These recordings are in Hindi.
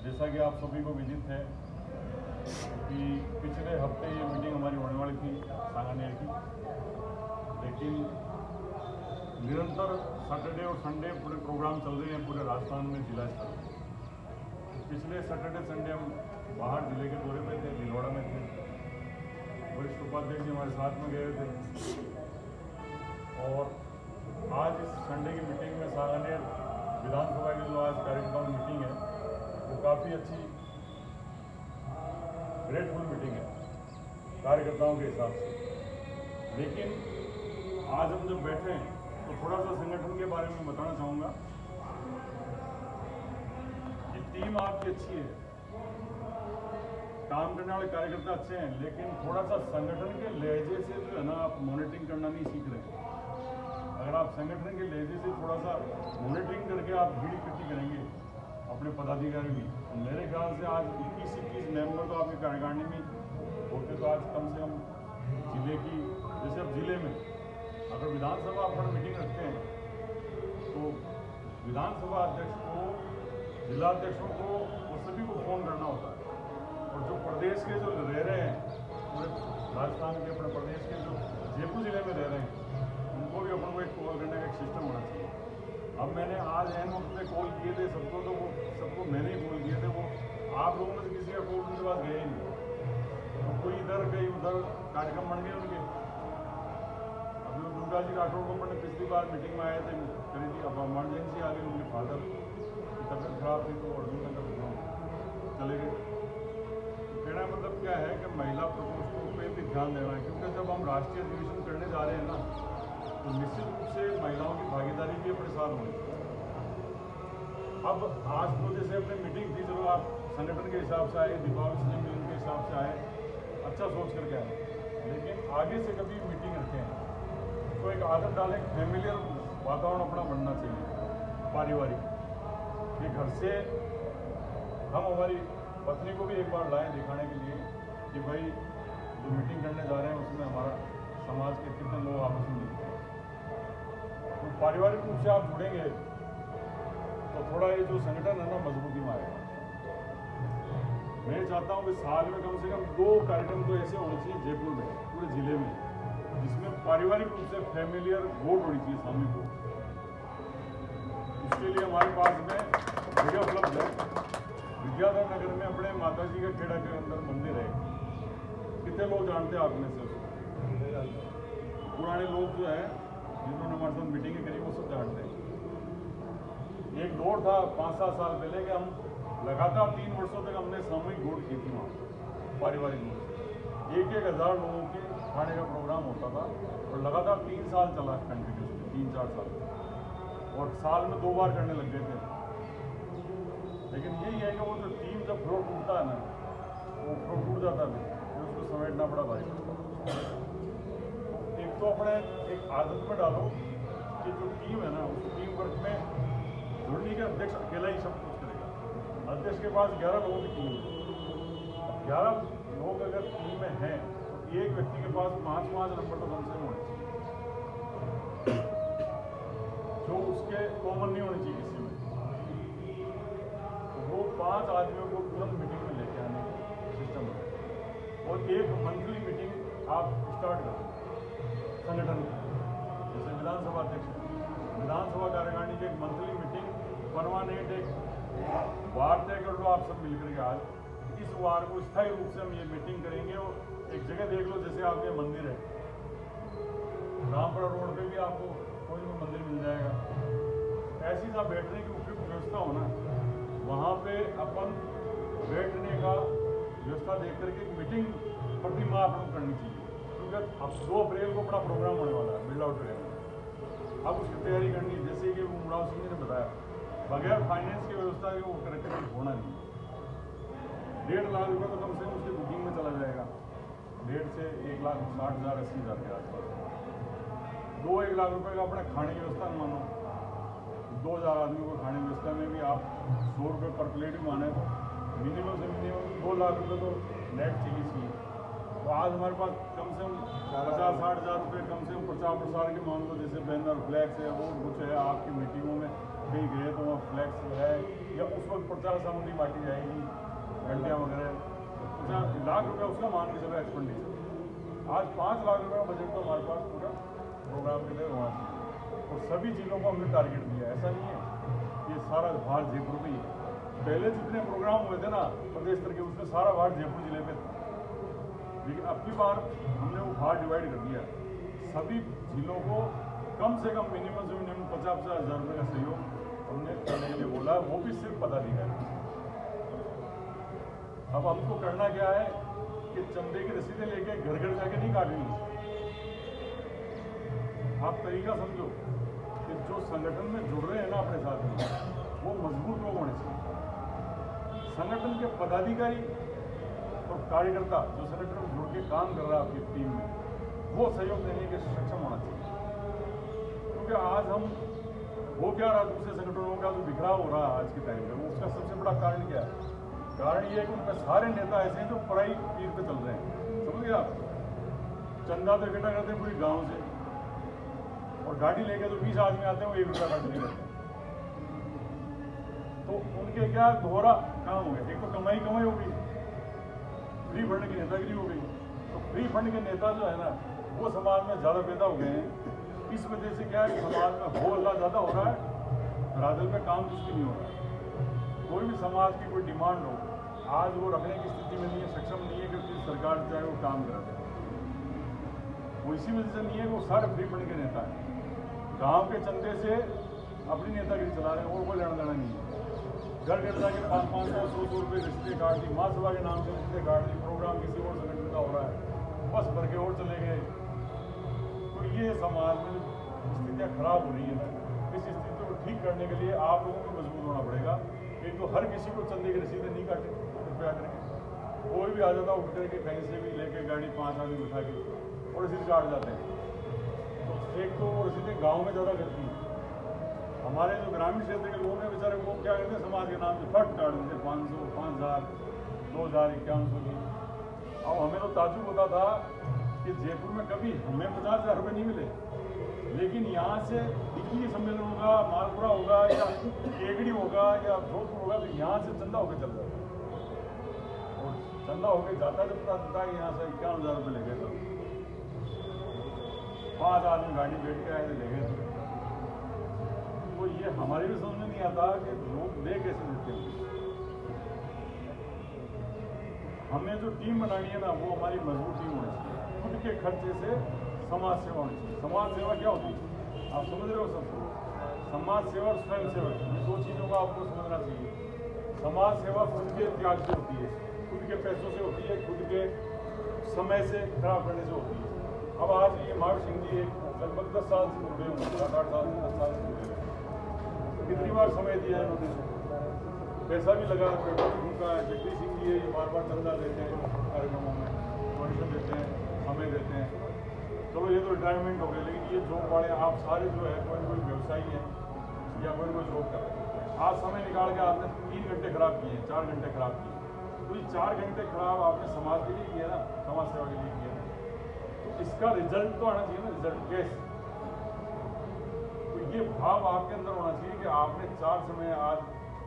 जैसा कि आप सभी को विदित है कि पिछले हफ्ते ये मीटिंग हमारी होने वाली थी सांगानेर की, लेकिन निरंतर सैटरडे और संडे पूरे प्रोग्राम चल रहे हैं पूरे राजस्थान में जिला स्तर पर। पिछले सैटरडे संडे हम बाहर जिले के दौरे पे थे, भिलवाड़ा में थे, वरिष्ठ उपाध्यक्ष जी हमारे साथ में गए थे। और आज इस संडे की मीटिंग में सांगानेर विधानसभा की जो आज कार्यक्रम मीटिंग है वो काफ़ी अच्छी ग्रेटफुल मीटिंग है कार्यकर्ताओं के हिसाब से। लेकिन आज हम जब बैठे हैं तो थोड़ा सा संगठन के बारे में बताना चाहूँगा। ये टीम आपकी अच्छी है, काम करने वाले कार्यकर्ता अच्छे हैं, लेकिन थोड़ा सा संगठन के लहजे से जो है ना आप मॉनिटरिंग करना नहीं सीख रहे। अगर आप संगठन के लहजे से थोड़ा सा मॉनिटरिंग करके आप भीड़ इकट्ठी करेंगे अपने पदाधिकारी भी, तो मेरे ख्याल से आज 21 नवंबर तो आपके कार्यकारिणी में होते, तो आज कम से कम जिले की, जैसे अब जिले में अगर विधानसभा अपन मीटिंग रखते हैं तो विधानसभा अध्यक्ष को, जिलाध्यक्षों को और सभी को फ़ोन करना होता है। और जो प्रदेश के जो रह रहे हैं पूरे राजस्थान के, अपने प्रदेश के जो जयपुर जिले में रह रहे हैं, उनको भी अपन को एक कॉल करने का एक सिस्टम होना चाहिए। अब मैंने आज एन वक्त में कॉल किए थे सबको, तो वो सबको मैंने ही कॉल किए थे, वो आप लोगों में से किसी का कॉल उनके पास गया ही नहीं। तो कोई इधर कहीं उधर कार्यक्रम बन गए उनके। अभी वो दुर्गा जी राठौड़ को मैंने पिछली बार मीटिंग में आए थे, करी थी, अब इमरजेंसी आ गई, उनके फादर की तबीयत खराब थी तो अर्जुन नगर चले गए। तो कहना मतलब क्या है कि महिला प्रकोष्ठों पर भी ध्यान देना है, क्योंकि जब हम राष्ट्रीय अधिवेशन करने जा रहे हैं ना, तो निश्चित रूप से महिलाओं की भागीदारी भी अपने साथ होनी चाहिए। अब आज तो जैसे अपनी मीटिंग थी, चलो आप संगठन के हिसाब से आए, दीपावली से मिलन के हिसाब से आए, अच्छा सोच करके आए, लेकिन आगे से कभी मीटिंग रखें तो एक आदत डालें, फैमिलियर वातावरण अपना बनना चाहिए, पारिवारिक। ये घर से हम हमारी पत्नी को भी एक बार लाएं दिखाने के लिए कि भाई जो मीटिंग करने जा रहे हैं उसमें हमारा समाज के कितने लोग आपस में मिलते हैं। तो पारिवारिक रूप से आप जुड़ेंगे तो थोड़ा ये जो संगठन है ना मजबूती में आएगा। मैं चाहता हूँ कि साल में कम से कम 2 कार्यक्रम तो ऐसे होने चाहिए जयपुर में, पूरे जिले में, जिसमें पारिवारिक रूप से फैमिलियर वोट होनी चाहिए, सामूहिक वोट। उसके लिए हमारे पास में जगह उपलब्ध है। विद्याधर नगर में अपने माता जी के खेड़ा के अंदर मंदिर है। कितने लोग जानते हैं आप में से? पुराने लोग जो है जिन्होंने हमारे साथ मीटिंगें करी वो सब जानते हैं। एक दौर था 5-7 साल पहले कि हम लगातार 3 वर्षों तक हमने सामूहिक वोट की थी वहाँ, पारिवारिक वोट। 1,000 लोगों के खाने का प्रोग्राम होता था और लगातार 3 साल चला कंटिन्यूसली, 3-4 साल, और साल में 2 बार करने लग गए थे। लेकिन यही है कि वो जो टीम जब फ्लोर टूटता है ना, वो फ्लोर टूट जाता है, फिर उसको समेटना बड़ा भारी। एक तो अपने एक आदत में डालो कि जो टीम है ना, उस टीम वर्क में जुड़ने के अध्यक्ष अकेला ही सब कुछ करेगा। अध्यक्ष के पास 11 लोगों की टीम है। अब 11 लोग अगर टीम में हैं तो एक व्यक्ति के पास 5-5 नंबर तो कम से कम होने चाहिए, जो उसके कॉमन नहीं होनी चाहिए किसी में। तो वो 5 आदमियों को तुरंत मीटिंग में लेके आने का सिस्टम है। और एक मंथली मीटिंग आप स्टार्ट करो संगठन की, जैसे विधानसभा अध्यक्ष, विधानसभा कार्यकारिणी की एक मंथली मीटिंग परमानेंट एक वार तय कर लो आप सब मिलकर के। आज इस वार को स्थायी रूप से हम ये मीटिंग करेंगे। और एक जगह देख लो, जैसे आपके मंदिर है रामपुरा रोड पे भी आपको कोई भी मंदिर मिल जाएगा, ऐसी जहाँ बैठने की उपयुक्त व्यवस्था हो ना, वहाँ पे अपन बैठने का व्यवस्था देख करके एक मीटिंग प्रति माह अपन करनी चाहिए। क्योंकि अब 2 अप्रैल को बड़ा प्रोग्राम होने वाला है बिरला ऑडिटोरियम में, अब उसकी तैयारी करनी है। जैसे कि उमराव सिंह ने बताया, बगैर फाइनेंस की व्यवस्था के वो करेक्टर होना नहीं। 1.5 लाख रुपये तो कम से कम उसकी बुकिंग में चला जाएगा, 1.5 से 1,60,000 80,000 के आसपास। 2-1 लाख रुपये का अपने खाने की व्यवस्था मानो, 2,000 आदमी को खाने की व्यवस्था में भी आप 100 रुपये पर प्लेट भी माने तो मिनिमम से मिनिमम 2 लाख रुपये तो नेट चाहिए। तो आज हमारे पास कम से कम 50-60 हज़ार रुपये कम से कम प्रचार प्रसार के मान लो, जैसे बैनर फ्लैक्स है वो कुछ है, आपकी मीटिंगों में कहीं गए तो वहाँ फ्लैक्स है या उस वक्त प्रचार सामग्री बांटी जाएगी, घंटियाँ वगैरह, तो लाख रुपये उसका मान के चलो एक्सपेंडिचर। आज 5 लाख रुपये का बजट तो हमारे पास पूरा प्रोग्राम के लिए होना चाहिए, और सभी चीज़ों को हमने टारगेट दिया। ऐसा नहीं है ये सारा भार जयपुर में ही है। पहले जितने प्रोग्राम हुए थे ना प्रदेश स्तर के, उसमें सारा भार जयपुर जिले में था, लेकिन अब की बार हमने वो भार डिवाइड कर दिया। सभी जिलों को कम से कम मिनिमम से मिनिमम 50,000 रुपये का सहयोग हमने करने के लिए बोला, वो भी सिर्फ पदाधिकारी। अब हमको करना क्या है कि चंदे की रसीदें लेके घर घर जाके नहीं काटनी। आप तरीका समझो कि जो संगठन में जुड़ रहे हैं ना अपने साथ में, वो मजबूत लोग होने चाहिए। संगठन के पदाधिकारी और कार्यकर्ता जो संगठन में जुड़ के काम कर रहा है आपकी टीम में, वो सहयोग देने के सक्षम होना चाहिए। क्योंकि आज हम हो क्या रहा दूसरे संगठनों का जो बिखराव हो रहा है आज के टाइम में, वो उसका सबसे बड़ा कारण क्या है? कारण ये है कि उनमें सारे नेता ऐसे हैं जो पराई पीर पे चल रहे हैं। समझ गए आप? चंदा तो इकट्ठा करते हैं पूरी गांव से, और गाड़ी लेके जो 20 आदमी आते हैं वो 1 रुपया काट नहीं करते। तो उनके क्या दोहरा काम हो गया, एक तो कमाई हो गई, फ्री फंड की नेतागिरी हो गई। तो फ्री फंड के नेता जो है ना, वो समाज में ज़्यादा पैदा हो गए हैं। इस वजह से क्या है कि समाज में हो अल्लाह ज़्यादा हो रहा है, राजल पे काम कुछ भी नहीं हो रहा है। कोई भी समाज की कोई डिमांड हो, आज वो रखने की स्थिति में नहीं है, सक्षम नहीं है कि सरकार चाहे वो काम करा दे। वो इसी वजह से नहीं है, वो सारे फ्री फंड के नेता हैं, गांव के चंदे से अपनी नेतागिरी चला रहे हैं, और कोई लेना देना नहीं है। घर घर जाके 500, 100 रुपये रिश्ते काट दी, महासभा के नाम से रिश्ते काट दी, प्रोग्राम किसी और संगठन का हो रहा है, बस भर के और चले गए। तो ये समाज में स्थितियाँ खराब हो रही है ना, इस स्थिति को ठीक करने के लिए आप लोगों को मजबूत होना पड़ेगा। एक तो हर किसी को चंदे की रसीदें नहीं काटे कृपया करके, कोई भी आ जाता उठ करके कहीं से भी लेके गाड़ी 5 आदमी उठा के और रसीद काट जाते हैं। तो एक तो वो रसीदें गाँव में ज़्यादा करती हैं। हमारे जो ग्रामीण क्षेत्र के लोग हैं बेचारे, वो क्या कहते हैं, समाज के नाम से फट काट देते 500, 5,000, 2,000, 5100 की। अब हमें तो ताज्जुब होता था कि जयपुर में कभी हमें 50,000 रुपये नहीं मिले, लेकिन यहाँ से दिल्ली सम्मेलन होगा, मालपुरा होगा या केगड़ी होगा या जोधपुर होगा, तो यहाँ से चंदा होकर चल जाता है। और चंदा होकर जाता जब पता चलता है यहाँ से 51,000 रुपये ले गए, तो 5 आदमी गाड़ी बैठ के आए थे, ले गए। तो ये हमारे भी समझ में नहीं आता कि लोग ले कैसे देते हैं। हमें जो टीम बनानी है ना, वो हमारी मजबूत टीम होनी चाहिए। खुद के खर्चे से समाज सेवा होनी चाहिए। समाज सेवा क्या होती है आप समझ रहे हो सबको? समाज सेवा और स्वयं सेवक, ये 2 चीज़ों को आपको समझना चाहिए। समाज सेवा खुद के त्याग से होती है, खुद के पैसों से होती है, खुद के समय से खराब करने से होती है। अब आज ये महावीर सिंह जी लगभग 10 साल से जुड़े हुए, 7-8 साल से 10 साल से जुड़े हुए। कितनी बार समय दिया है इन्होंने, पैसा भी लगा, पेट्रोल भी फूका है। जगदीश सिंह जी ये बार चंदा देते हैं कार्यक्रमों में, डोनेशन देते हैं, समय देते हैं। चलो ये तो रिटायरमेंट हो गए, लेकिन ये जॉब वाले आप सारे जो है कोई व्यवसायी है या कोई जॉब कर रहे हैं, आज समय निकाल के आपने 3 घंटे खराब किए, 4 घंटे खराब किए, तो ये 4 घंटे खराब आपने समाज के लिए किया ना, समाज सेवा के लिए किया, तो इसका रिजल्ट तो आना चाहिए ना, रिजल्ट कैसे? ये भाव आपके अंदर होना चाहिए कि आपने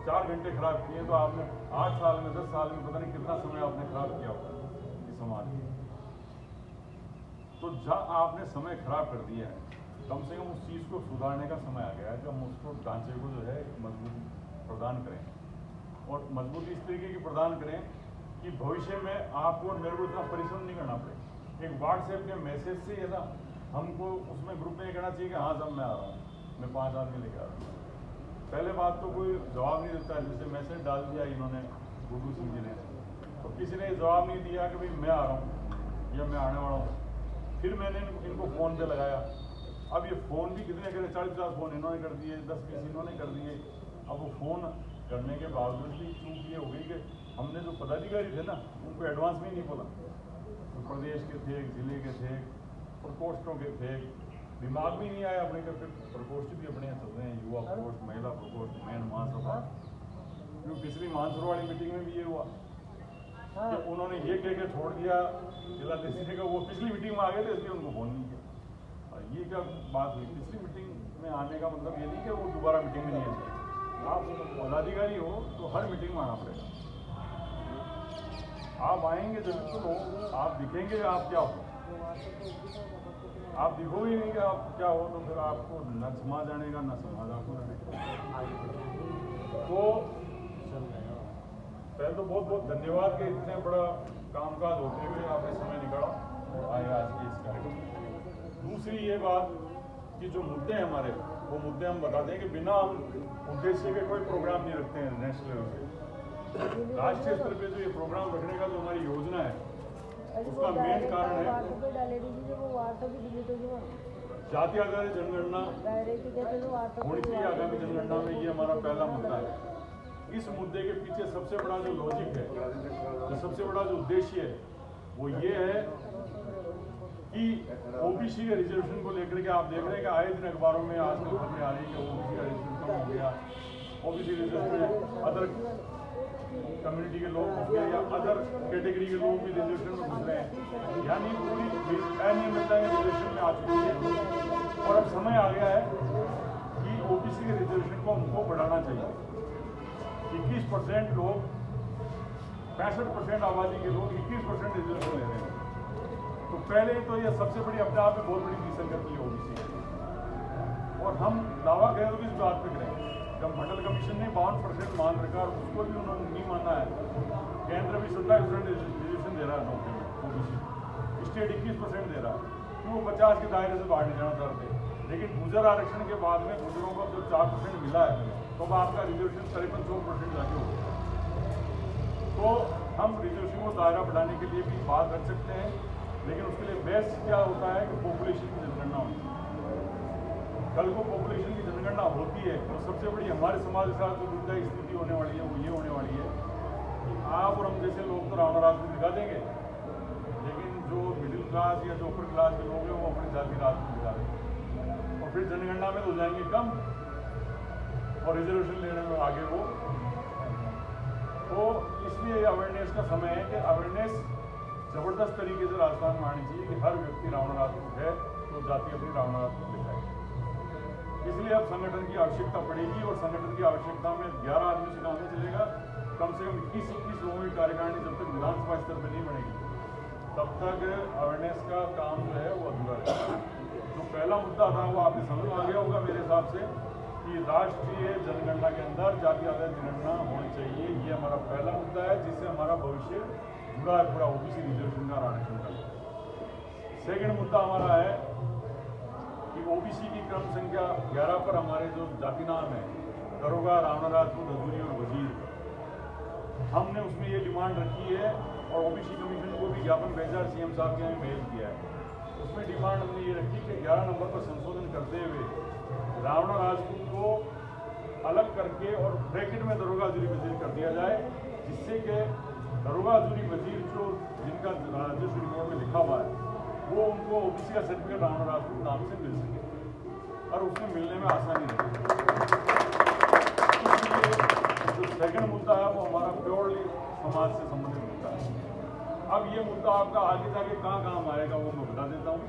4 घंटे खराब किए, तो आपने 8 साल में 10 साल में पता नहीं कितना समय आपने खराब किया होगा इस समाज में। तो जहाँ आपने समय खराब कर दिया है, कम से कम उस चीज़ को सुधारने का समय आ गया है कि हम उसको ढांचे को जो है मजबूत प्रदान करें, और मजबूती इस तरीके की प्रदान करें कि भविष्य में आपको और मेरे को इतना परिश्रम नहीं करना पड़े। एक व्हाट्सएप के मैसेज से है ना, हमको उसमें ग्रुप में कहना चाहिए कि हाँ साहब मैं आ रहा हूँ, मैं 5 आदमी लेके आ रहा हूँ। पहले बात तो कोई जवाब नहीं देता है, जैसे मैसेज डाल दिया इन्होंने गुड्डू सिंह जी ने, तो किसी ने जवाब नहीं दिया कि भाई मैं आ रहा हूँ या मैं आने वाला हूँ। फिर मैंने इनको फ़ोन पे लगाया, अब ये फ़ोन भी कितने करे, 40-50 फ़ोन इन्होंने कर दिए, 10-20 इन्होंने कर दिए। अब वो फ़ोन करने के बावजूद भी चूक ये हो गई कि हमने जो पदाधिकारी थे ना, उनको एडवांस में ही नहीं बोला। तो प्रदेश के थे, जिले के थे, प्रकोष्ठों के थे, दिमाग भी नहीं आया अपने का। फिर प्रकोष्ठ भी अपने चल रहे हैं, युवा प्रकोष्ठ, महिला प्रकोष्ठ, मैन महासभा। क्योंकि पिछली मानसरोवर वाली मीटिंग में भी ये हुआ कि उन्होंने ये कह के छोड़ दिया जिलाध्यक्ष का, वो पिछली मीटिंग में आ गए थे इसलिए उनको फोन नहीं किया। और ये क्या बात हुई, पिछली मीटिंग में आने का मतलब ये नहीं कि वो दोबारा मीटिंग में नहीं आए। आप पदाधिकारी हो तो हर मीटिंग में आना पड़ेगा। आप आएंगे जब तो आप दिखेंगे आप क्या हो, आप दिखोगे नहीं कि आप क्या हो, तो फिर आपको न समाज आनेगा न समाज आपको आनेगा। तो पहले तो बहुत बहुत धन्यवाद कि इतने बड़ा कामकाज होते हुए आपने समय निकाला और आए आज के इस कार्यक्रम में। दूसरी ये बात कि जो मुद्दे हैं हमारे, वो मुद्दे हम बता दें कि बिना हम उद्देश्य के कोई प्रोग्राम नहीं रखते हैं नेशनल लेवल पे। राष्ट्रीय स्तर पे जो ये प्रोग्राम रखने का जो हमारी योजना है, उसका मेन कारण है जाति आधारित जनगणना होनी चाहिए आगामी जनगणना में। ये हमारा पहला मुद्दा है। इस मुद्दे के पीछे सबसे बड़ा जो लॉजिक है, जो सबसे बड़ा जो उद्देश्य है, वो ये है कि ओबीसी के रिजर्वेशन को लेकर के आप देख रहे हैं कि आए दिन अखबारों में आजकल खबरें आ रही है कि ओबीसी का रिजर्वेशन कम हो गया, ओबीसी रिजर्वेशन में अदर कम्युनिटी के लोग घुस गए या अदर कैटेगरी के लोग भी रिजर्वेशन में घुस रहे हैं, यानी पूरी अनियमितता रिजर्वेशन में आ चुकी है। और अब समय आ गया है कि ओबीसी के रिजर्वेशन को हमको बढ़ाना चाहिए। 21% लोग, 65% आबादी के लोग 21% रिजर्वेशन ले रहे हैं। तो पहले तो ये सबसे बड़ी अपने आप में बहुत बड़ी विसंगति है ओबीसी। और हम दावा करें तो किस बात पे करें, जब मंडल कमीशन ने 52% मान रखा और उसको भी उन्होंने नहीं माना है। केंद्र भी 27% रिजर्वेशन दे रहा है नौकरी में ओबीसी, स्टेट 21% दे रहा है, क्यों 50 के दायरे से बाहर नहीं जाना चाहते। लेकिन गुजर आरक्षण के बाद में गुजरों को जो 4% मिला है, तो आपका रिजर्वेशन करीबन 4% जाके हो गया। तो हम रिजर्वेशन को दायरा बढ़ाने के लिए भी बात रख सकते हैं, लेकिन उसके लिए बेस्ट क्या होता है कि पॉपुलेशन की जनगणना होती है। कल को पॉपुलेशन की जनगणना होती है तो सबसे बड़ी हमारे समाज के साथ जो दुर्दयी स्थिति होने वाली है वो ये होने वाली है कि आप और हम जैसे लोग तो रावण राज को दिखा देंगे, लेकिन जो मिडिल क्लास या जो अपर क्लास के लोग हैं वो अपनी जाति राज को दिखा देंगे और फिर जनगणना में तो जाएंगे कम और रिजर्वेशन लेने में आगे वो। तो इसलिए अवेयरनेस का समय है कि अवेयरनेस जबरदस्त तरीके से राजस्थान में आनी चाहिए कि हर व्यक्ति रावण राजपूत है तो जाति अपनी रावण राजपूत दिखाए। इसलिए अब संगठन की आवश्यकता पड़ेगी और संगठन की आवश्यकता में 11 आदमी से काम नहीं चलेगा। कम से कम 21 लोगों की कार्यकारिणी जब तक विधानसभा स्तर पर नहीं बनेगी तब तक अवेयरनेस का काम जो है वो अधूरा रहेगा। जो पहला मुद्दा था वो आपने समझ में आ गया होगा मेरे हिसाब से कि राष्ट्रीय जनगणना के अंदर जाति आधारित जनगणना होनी चाहिए। ये हमारा पहला मुद्दा है जिससे हमारा भविष्य जुड़ा है पूरा ओबीसी रिजर्वेशन का आरक्षण का। सेकेंड मुद्दा हमारा है कि ओबीसी की क्रम संख्या 11 पर हमारे जो जाति नाम है दरोगा, रावण राजपूत, हजूरी और वजीर, हमने उसमें ये डिमांड रखी है और ओबीसी कमीशन को भी ज्ञापन भेजा, सीएम साहब के यहाँ मेल किया है। उसमें डिमांड हमने ये रखी कि 11 नंबर पर संशोधन करते हुए रावण राजपूत को अलग करके और ब्रैकेट में दरोगा, हजूरी, वजीर कर दिया जाए, जिससे कि दरोगा, हजूरी, वजीर जो जिनका राजस्व रिकॉर्ड में लिखा हुआ है वो उनको ओबीसी का सर्टिफिकेट रावण राजपूत नाम से मिल सके और उसमें मिलने में आसानी रहे। इसलिए जो सेकंड मुद्दा है वो हमारा प्योरली समाज से संबंधित मुद्दा है। अब ये मुद्दा आपका आगे जाके कहाँ काम आएगा वो मैं बता देता हूँ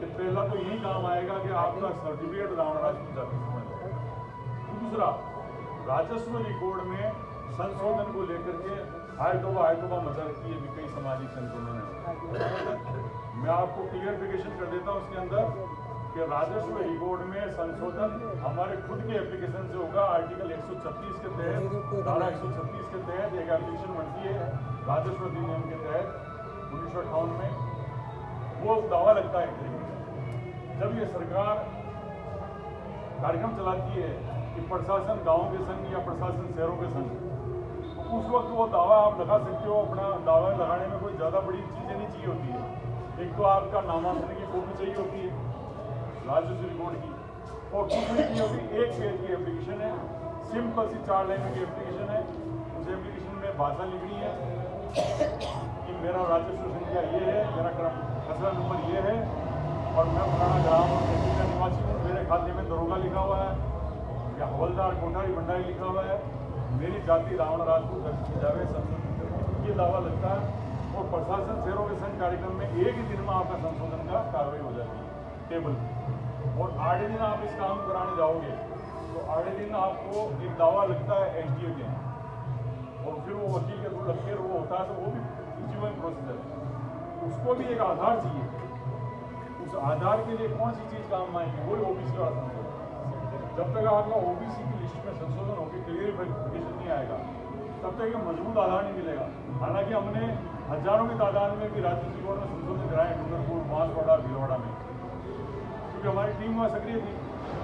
कि पहला तो यही काम आएगा कि आपका सर्टिफिकेट रावण राजपूत जाति समझ। दूसरा, राजस्व रिकॉर्ड में संशोधन को लेकर के हायतोबा मचा रखी है कई सामाजिक संगठनों ने। मैं आपको क्लियरिफिकेशन कर देता हूँ उसके अंदर कि राजस्व रिकॉर्ड में संशोधन हमारे खुद के एप्लीकेशन से होगा। आर्टिकल 136 के तहत, धारा 136 के तहत एक एप्लीकेशन बनती है राजस्व अधिनियम के तहत 1958 में। वो दावा लगता है जब ये सरकार कार्यक्रम चलाती है कि प्रशासन गाँव के संग या प्रशासन शहरों के संग, उस वक्त वो दावा आप लगा सकते हो। अपना दावा लगाने में कोई ज़्यादा बड़ी चीज़ें नहीं चाहिए होती है। एक तो आपका नामांकन की कॉपी चाहिए होती है राजस्व रिकॉर्ड की, और दूसरी की होती एक पेज की एप्लीकेशन है, सिंपल सी 4 लाइन की एप्लीकेशन है। उस एप्लीकेशन में भाषा लिखनी है कि मेरा राजस्व संख्या ये है, मेरा खसरा नंबर ये है और मैं फलाना ग्राम और तहसील का निवासी हूँ, मेरे खाते में दरोगा लिखा हुआ है या हवलदार, कोठारी, भंडारी लिखा हुआ है, मेरी जाति रावण राजपूत दर्ज की जावे, संशोधन ये दावा लगता है। और प्रशासन शहरों के संघ कार्यक्रम में एक ही दिन में आपका संशोधन का कार्रवाई हो जाती है टेबल। और 8 दिन आप इस काम कराने जाओगे तो अगले दिन आपको एक दावा लगता है SDO के यहाँ, और फिर वो वकील के थ्रू लगते वो होता है, तो वो भी इश्यूइंग प्रोसीजर है। उसको भी एक आधार चाहिए, उस आधार के लिए कौन सी चीज़ काम आएगी, वही OBC वाला संशोधन। जब तक आपका OBC की लिस्ट में संशोधन होकर क्लियरिफिकेशन नहीं आएगा, तब तक एक मजबूत आधार नहीं मिलेगा। हालांकि हमने हजारों की तादाद में भी राजनीतिक बोर्ड में संशोधन कराए, डूंगरपुर, बांसवाड़ा, भीलवाड़ा में, क्योंकि हमारी टीम वहाँ सक्रिय थी।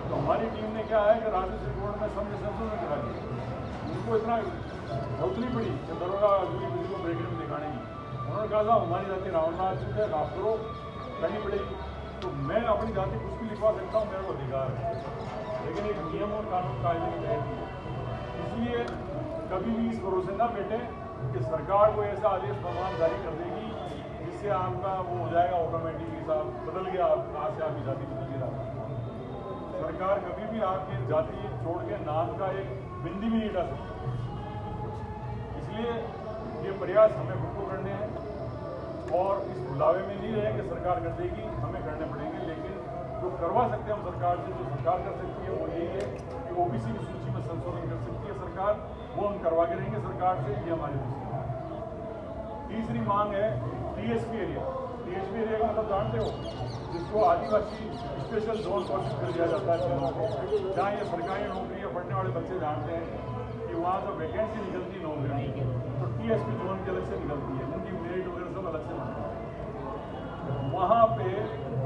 तो हमारी टीम ने क्या है कि राजनीतिक बोर्ड में सबने संशोधन करा दिया। उनको इतना जरूरत नहीं पड़ी कि दरोगा किसी को ब्रेक में दिखाने की। उन्होंने कहा था हमारी जाति रावणनाथ है, आप करो, करनी पड़ेगी। तो मैं अपनी जाति कुछ भी लिखवा सकता हूँ, मेरे को अधिकार है, लेकिन एक नियम और कानून कायदे के तहत ही। इसलिए कभी भी इस भरोसे ना बैठे कि सरकार को ऐसा आदेश फरमान जारी कर देगी जिससे आपका वो हो जाएगा ऑटोमेटिकली, साहब बदल गया, आज से आपकी जाति बदल गया। सरकार कभी भी आपकी जाति छोड़ के नाम का एक बिंदी भी नहीं हटा सकती। इसलिए ये प्रयास हमें खुद को करने हैं, और इस बुलावे में नहीं रहे कि सरकार कर देगी, हमें करने पड़ेंगे। लेकिन जो करवा सकते हैं हम सरकार से, जो सरकार कर सकती है वो यही है कि OBC की सूची में संशोधन कर सकती है सरकार, वो हम करवा के रहेंगे सरकार से। ये हमारी दूसरी मांग। तीसरी मांग है TSP एरिया। TSP एरिया का मतलब जानते हो, जिसको आदिवासी स्पेशल जोन घोषित कर दिया जाता है जिलों को, जहाँ ये सरकारी नौकरियाँ पढ़ने वाले बच्चे जानते हैं कि वहाँ जो वैकेंसी निकलती है नौकरी, तो TSP जोन की अलग से निकलती है, उनकी मेरिट वगैरह सब अलग से बनता है। वहाँ पे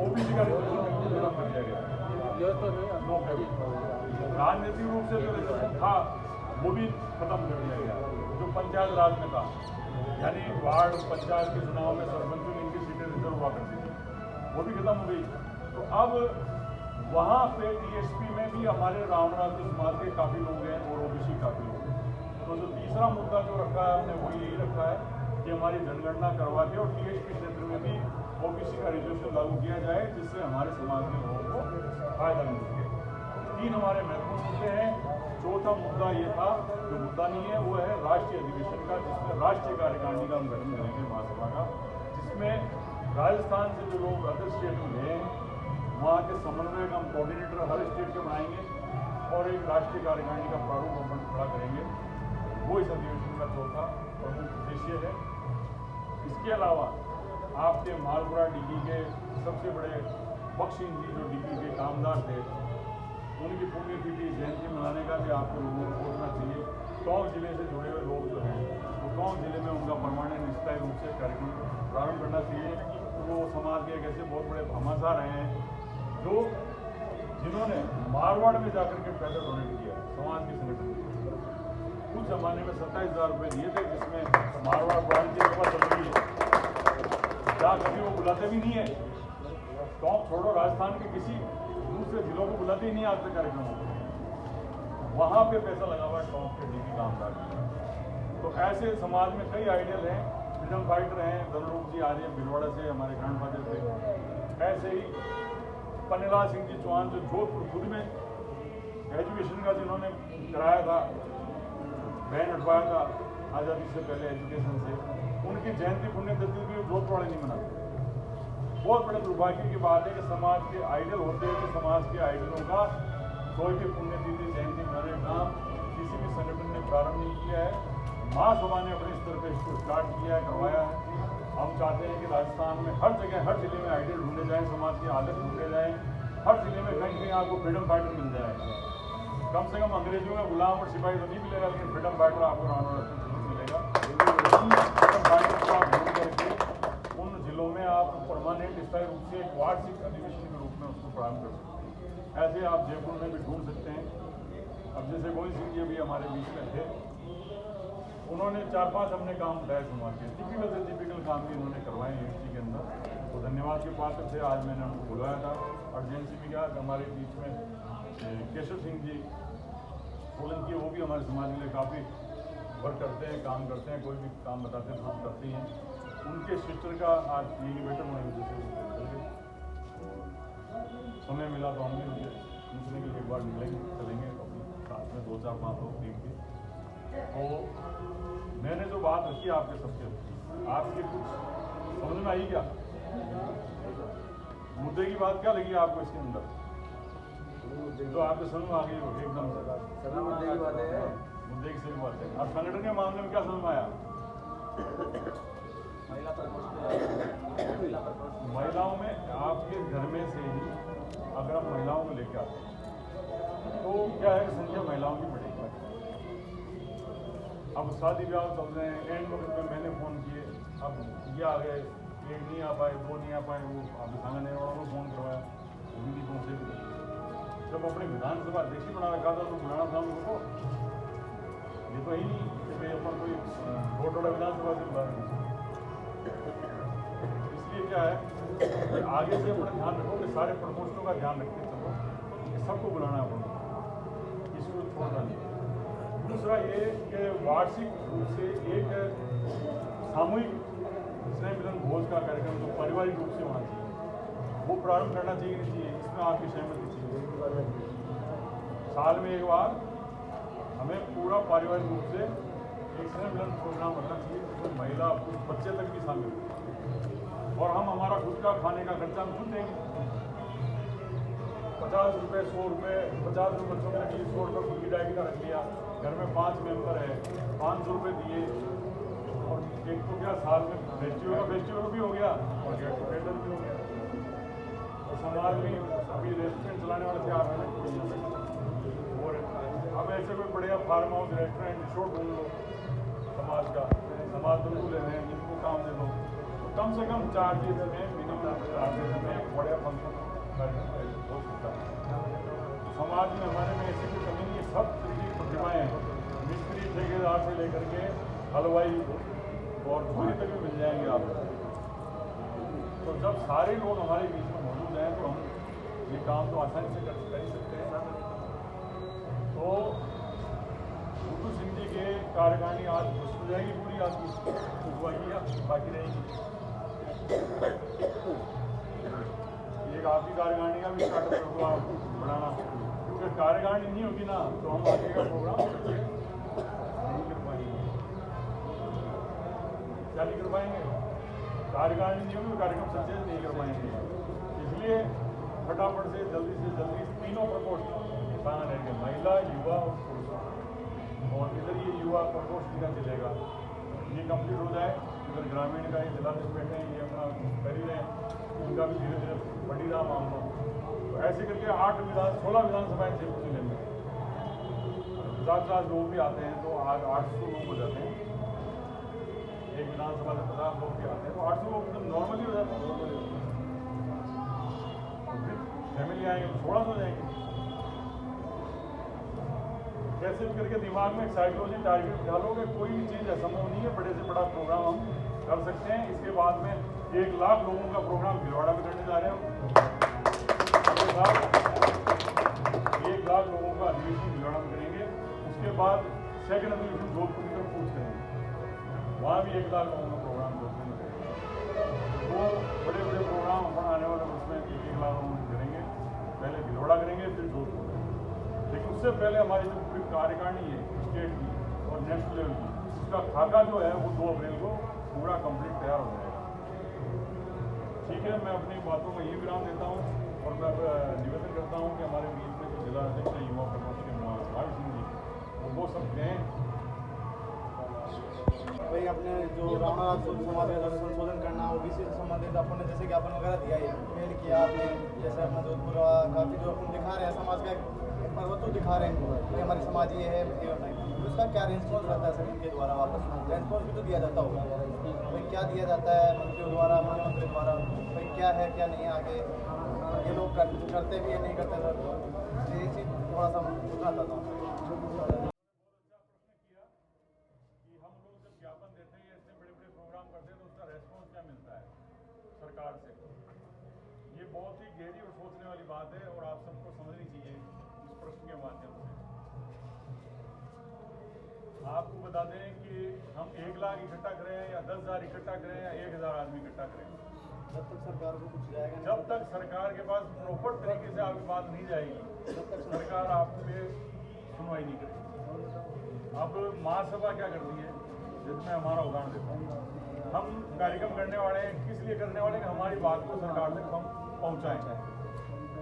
OBC का रिजर्वेशन खत्म कर दिया गया। राजनीतिक रूप से जो रिजर्वेशन था वो भी खत्म कर दिया गया, जो पंचायत राज में था, यानी वार्ड पंचायत के चुनाव में सरपंचों की इनकी सीटें रिजर्व हुआ करती थी, वो भी खत्म हो गई। तो अब वहाँ पे TSP में भी हमारे रावणनाथ समाज के काफ़ी लोग हैं और OBC काफ़ी लोग हैं। तो जो तीसरा मुद्दा जो रखा है हमने वो यही रखा है कि हमारी जनगणना करवा के और TSP क्षेत्र में भी OBC का रिजर्वेशन लागू किया जाए, जिससे हमारे समाज के लोगों को फायदा मिल सके। तीन हमारे महत्वपूर्ण मुद्दे हैं। चौथा मुद्दा ये था, जो मुद्दा नहीं है, वो है राष्ट्रीय अधिवेशन का, जिसमें राष्ट्रीय कार्यकारिणी का हम गठन करेंगे महासभा का, जिसमें राजस्थान से जो लोग अदर स्टेट में गए हैं वहाँ के समन्वयक हम कोऑर्डिनेटर हर स्टेट के बनाएंगे और एक राष्ट्रीय कार्यकारिणी का प्रारूप हम खड़ा करेंगे। वो इस अधिवेशन का चौथा प्रमुख उद्देश्य है। इसके अलावा आपके मालपुरा डिग्गी के सबसे बड़े बख्श सिंह जी, जो डिग्गी के कामदार थे, उनकी पुण्यतिथि जयंती मनाने का भी आपको लोगों को सोचना चाहिए। टोंक जिले से जुड़े हुए लोग जो हैं वो टोंक जिले में उनका परमानेंट स्थायी रूप से कार्यक्रम प्रारंभ करना चाहिए। वो समाज के एक ऐसे बहुत बड़े भामाशाह रहे हैं जो जिन्होंने मारवाड़ में जाकर के पैसा डोनेट किया समाज के संगठन। कुछ जमाने में 27,000 रुपये दिए थे, जिसमें मारवाड़ ब्रांच की सेवा चल रही है, जहाँ कभी वो बुलाते भी नहीं है। टोंक छोड़ो, राजस्थान के किसी दूसरे जिलों को बुलाते ही नहीं आज तक कार्यक्रमों को, वहाँ पे पैसा लगा हुआ है टोंक के DP कामदार। तो ऐसे समाज में कई आइडियल हैं, फ्रीडम फाइटर हैं, धनरूप जी आ रहे हैं भीलवाड़ा से, हमारे ग्रैंडफादर थे। ऐसे ही पन्नेलाल सिंह जी चौहान, जो जोधपुर खुद में एजुकेशन का जिन्होंने कराया था, बैन हटवाया था आज़ादी से पहले एजुकेशन से, उनकी जयंती पुण्यतिथि भी जोधपुर वाले नहीं मनाते। बहुत बड़े दुर्भाग्य की बात है कि समाज के आइडल होते हैं कि समाज के आइडलों का कोई भी पुण्यतिथि जयंती मनाने का काम किसी भी संगठन ने प्रारंभ नहीं किया है। महासभा ने अपने स्तर पर इसको स्टार्ट किया है, करवाया है। हम चाहते हैं कि राजस्थान में हर जगह, हर जिले में आइडियल ढूंढे जाएँ, समाज की हालत ढूंढे जाएँ, हर जिले में कहीं कहीं आपको फ्रीडम फाइटर मिल जाए। कम से कम अंग्रेजों में गुलाम और सिपाही तो नहीं मिलेगा, लेकिन फ्रीडम फाइटर आपको रावणनाथ जरूर मिलेगा। फ्रीडम फाइटर को आप ढूंढ करके उन जिलों में आप परमानेंट स्थायी रूप से एक वार्षिक अधिवेशन के रूप में उसको प्रारंभ कर सकते हैं। ऐसे आप जयपुर में भी ढूंढ सकते हैं। अब जैसे गोविंद सिंह जी भी हमारे बीच में थे, उन्होंने 4-5 हमने काम उठाए समाज के, टिपिकल से टिपिकल काम भी उन्होंने करवाए यूनिवर्सिटी के अंदर। तो धन्यवाद के पात्र थे। आज मैंने उनको बुलाया था। अर्जेंसी भी क्या हमारे बीच में केशव सिंह जी सोलंकी, वो भी हमारे समाज के लिए काफ़ी वर्क करते हैं, काम करते हैं, कोई भी काम बताते हैं तो करते हैं। उनके सिस्टर का आज बेटर होने की वजह से समय मिला तो हम भी उनके पूछने के लिए एक बार मिलेंगे, चलेंगे अपने साथ में 2-4-5 लोग टीम के। तो मैंने जो बात रखी आपके सबके, आपके कुछ समझ में आई क्या? मुद्दे की बात क्या लगी आपको इसके अंदर? तो आपके समझ में आ गई होगी एकदम से सभी मुद्दे की बातें हैं। मुद्दे की सही बात है। अब संगठन के मामले में क्या समझ में आया? महिलाओं में आपके घर में से ही अगर आप महिलाओं को लेकर आते हैं तो क्या है, संख्या महिलाओं की बढ़ेगी। अब शादी ब्याह चल रहे हैं, एंड वक्त में मैंने फ़ोन किए, अब ये आ गए, एक नहीं आ पाए, दो नहीं आ पाए, वो आप दिखाना नहीं वालों को फ़ोन करवाया, वो भी नहीं पहुँचे। जब अपने विधानसभा अध्यक्ष बना रखा था तो बुलाना था उनको, ये तो ही नहीं कि भाई अपन कोई छोटा विधानसभा से बुला रहे। इसलिए क्या है कि आगे से अपना ध्यान रखो कि सारे प्रकोष्ठों का ध्यान रखते चलो कि सबको बुलाना है अपन, इसको छोड़ना नहीं। दूसरा ये कि वार्षिक रूप से एक सामूहिक स्नेह मिलन भोज का कार्यक्रम जो पारिवारिक रूप से होना चाहिए वो प्रारंभ करना चाहिए, नहीं चाहिए, इसमें आपकी सहमति चाहिए। साल में एक बार हमें पूरा पारिवारिक रूप से एक स्नेह मिलन प्रोग्राम रखना चाहिए जिसमें महिला बच्चे तक भी शामिल हो, और हम हमारा खुद का खाने का खर्चा हम खुद देंगे। 50 रुपये 100 रुपये, 50 रुपये बच्चों के लिए 100 रुपये खुद की डायरी का रख लिया। घर में 5 मेंबर है, 500 रुपये दिए, और एक तो क्या साल में फेस्टिवल भी हो गया और गेट टुगेदर भी हो गया। और समाज में अभी रेस्टोरेंट चलाने वाले थे आप हैं, और अब ऐसे कोई बढ़िया फार्म हाउस रेस्टोरेंट रिसोर्ट ढूंढ लो समाज का, समाज बिल्कुल ले रहे हैं, जिनको काम दे दो, तो कम से कम चार्जेस में, मिनिमम चार्जेस में बढ़िया फंक्शन हो सकता है। समाज में हमारे में ऐसी कोई कमी नहीं है, सब की प्रतिभाएँ हैं, मिस्त्री ठेकेदार से लेकर के हलवाई और चोरी तक भी मिल जाएंगे आपको। तो जब सारे लोग हमारे बीच में मौजूद हैं तो हम ये काम तो आसानी से कर ही सकते हैं। तो बुद्धू सिंह जी के कार्यकारिणी आज घोषित हो जाएगी पूरी, आपकी सुनवाई बाकी रहेगी। एक आपकी कार्यकारिणी का भी स्टार्टअप होगा बनाना, क्योंकि कार्यकारिणी नहीं होगी ना तो हम आगे का प्रोग्राम नहीं कर पाएंगे। क्या नहीं कर पाएंगे? कार्यकारिणी नहीं होगी, कार्यक्रम सचेत नहीं कर पाएंगे। इसलिए फटाफट से जल्दी तीनों प्रकोष्ठ खाना रहेंगे, महिला, युवा और पुरुष। और इधर ये युवा प्रकोष्ठ का चलेगा, ये कंप्लीट हो जाए, इधर ग्रामीण का ये जिला बैठे हैं, ये अपना कर ही रहे हैं, उनका भी धीरे धीरे बढ़ी रहा मामला। तो ऐसे करके 16 विधानसभाएँ जयपुर जिले में 50 लोग भी आते हैं, तो आज 800 लोग हो जाते हैं। एक विधानसभा में 50 लोग भी आते हैं, तो 800 लोग तो नॉर्मली हो जाते हैं। फैमिली आएंगे तो 1600 हो जाएंगे। कैसे भी करके दिमाग में एक साइकोलॉजी टारगेट डालो कि कोई भी चीज़ असंभव नहीं है, बड़े से बड़ा प्रोग्राम हम कर सकते हैं। इसके बाद में 1 लाख लोगों का प्रोग्राम भिलवाड़ा में करने जा रहे हैं। 1 लाख लोगों का अधिवेशन भिलवाड़ा में करेंगे। उसके बाद सेकंड अधिवेशन जोधपुर की तरफ पूछ करेंगे, वहाँ भी 1 लाख लोगों का प्रोग्राम जोधपुर में करेंगे। वो बड़े बड़े प्रोग्राम अपन आने वाले उसमें 1 लाख लोगों में करेंगे। पहले भिलवाड़ा करेंगे, फिर जोधपुर करेंगे। लेकिन उससे पहले हमारी जो पूरी कार्यकारिणी है स्टेट की और नेशनल लेवल की, उसका खाका जो है वो 2 अप्रैल को पूरा कंप्लीट तैयार हो जाएगा। ठीक है, मैं अपनी बातों को ये विराम देता हूँ और मैं निवेदन करता हूँ कि हमारे बीच में जो जिला अध्यक्ष है युवा प्रकोष्ठ के महावीर सिंह जी, वो सब गए भाई अपने जो रामनाथ समाज का संशोधन करना, ओबीसी से संबंधित अपन ने जैसे ज्ञापन वगैरह दिया है, मेल किया आपने, जैसे अपना जोधपुर काफ़ी जो अपन दिखा रहे हैं समाज का पर्वत तो दिखा रहे हैं कि हमारी समाज ये है, उसका क्या रेस्पॉन्स रहता है सर इनके द्वारा? वापस रेस्पॉन्स भी तो दिया जाता होगा भाई, क्या दिया जाता है मंत्रियों द्वारा, मुख्यमंत्री द्वारा, भाई क्या है क्या नहीं है, आगे ये लोग करते भी है नहीं करते सर, ये चीज़ थोड़ा सा पूछना चाहता हूँ। ज्ञापन देते हैं, ऐसे बड़े बड़े प्रोग्राम करते हैं तो उसका रेस्पॉन्स क्या मिलता है सरकार से? ये बहुत ही गहरी और सोचने वाली बात है और आप सबको समझनी चाहिए इस प्रश्न के माध्यम से। आपको बता दें कि हम 1 लाख इकट्ठा करें या 10,000 इकट्ठा करें या 1,000 आदमी इकट्ठा करें, जब तक सरकार को कुछ जाएगा, जब तक सरकार के पास प्रॉपर तरीके से आपकी बात नहीं जाएगी, तब तक सरकार आप पे सुनवाई नहीं करेगी। अब महासभा क्या करती है, जिसमें हमारा उदाहरण देता हूँ, हम कार्यक्रम करने वाले हैं, किस लिए करने वाले हैं कि हमारी बात को सरकार तक हम पहुँचाएँ।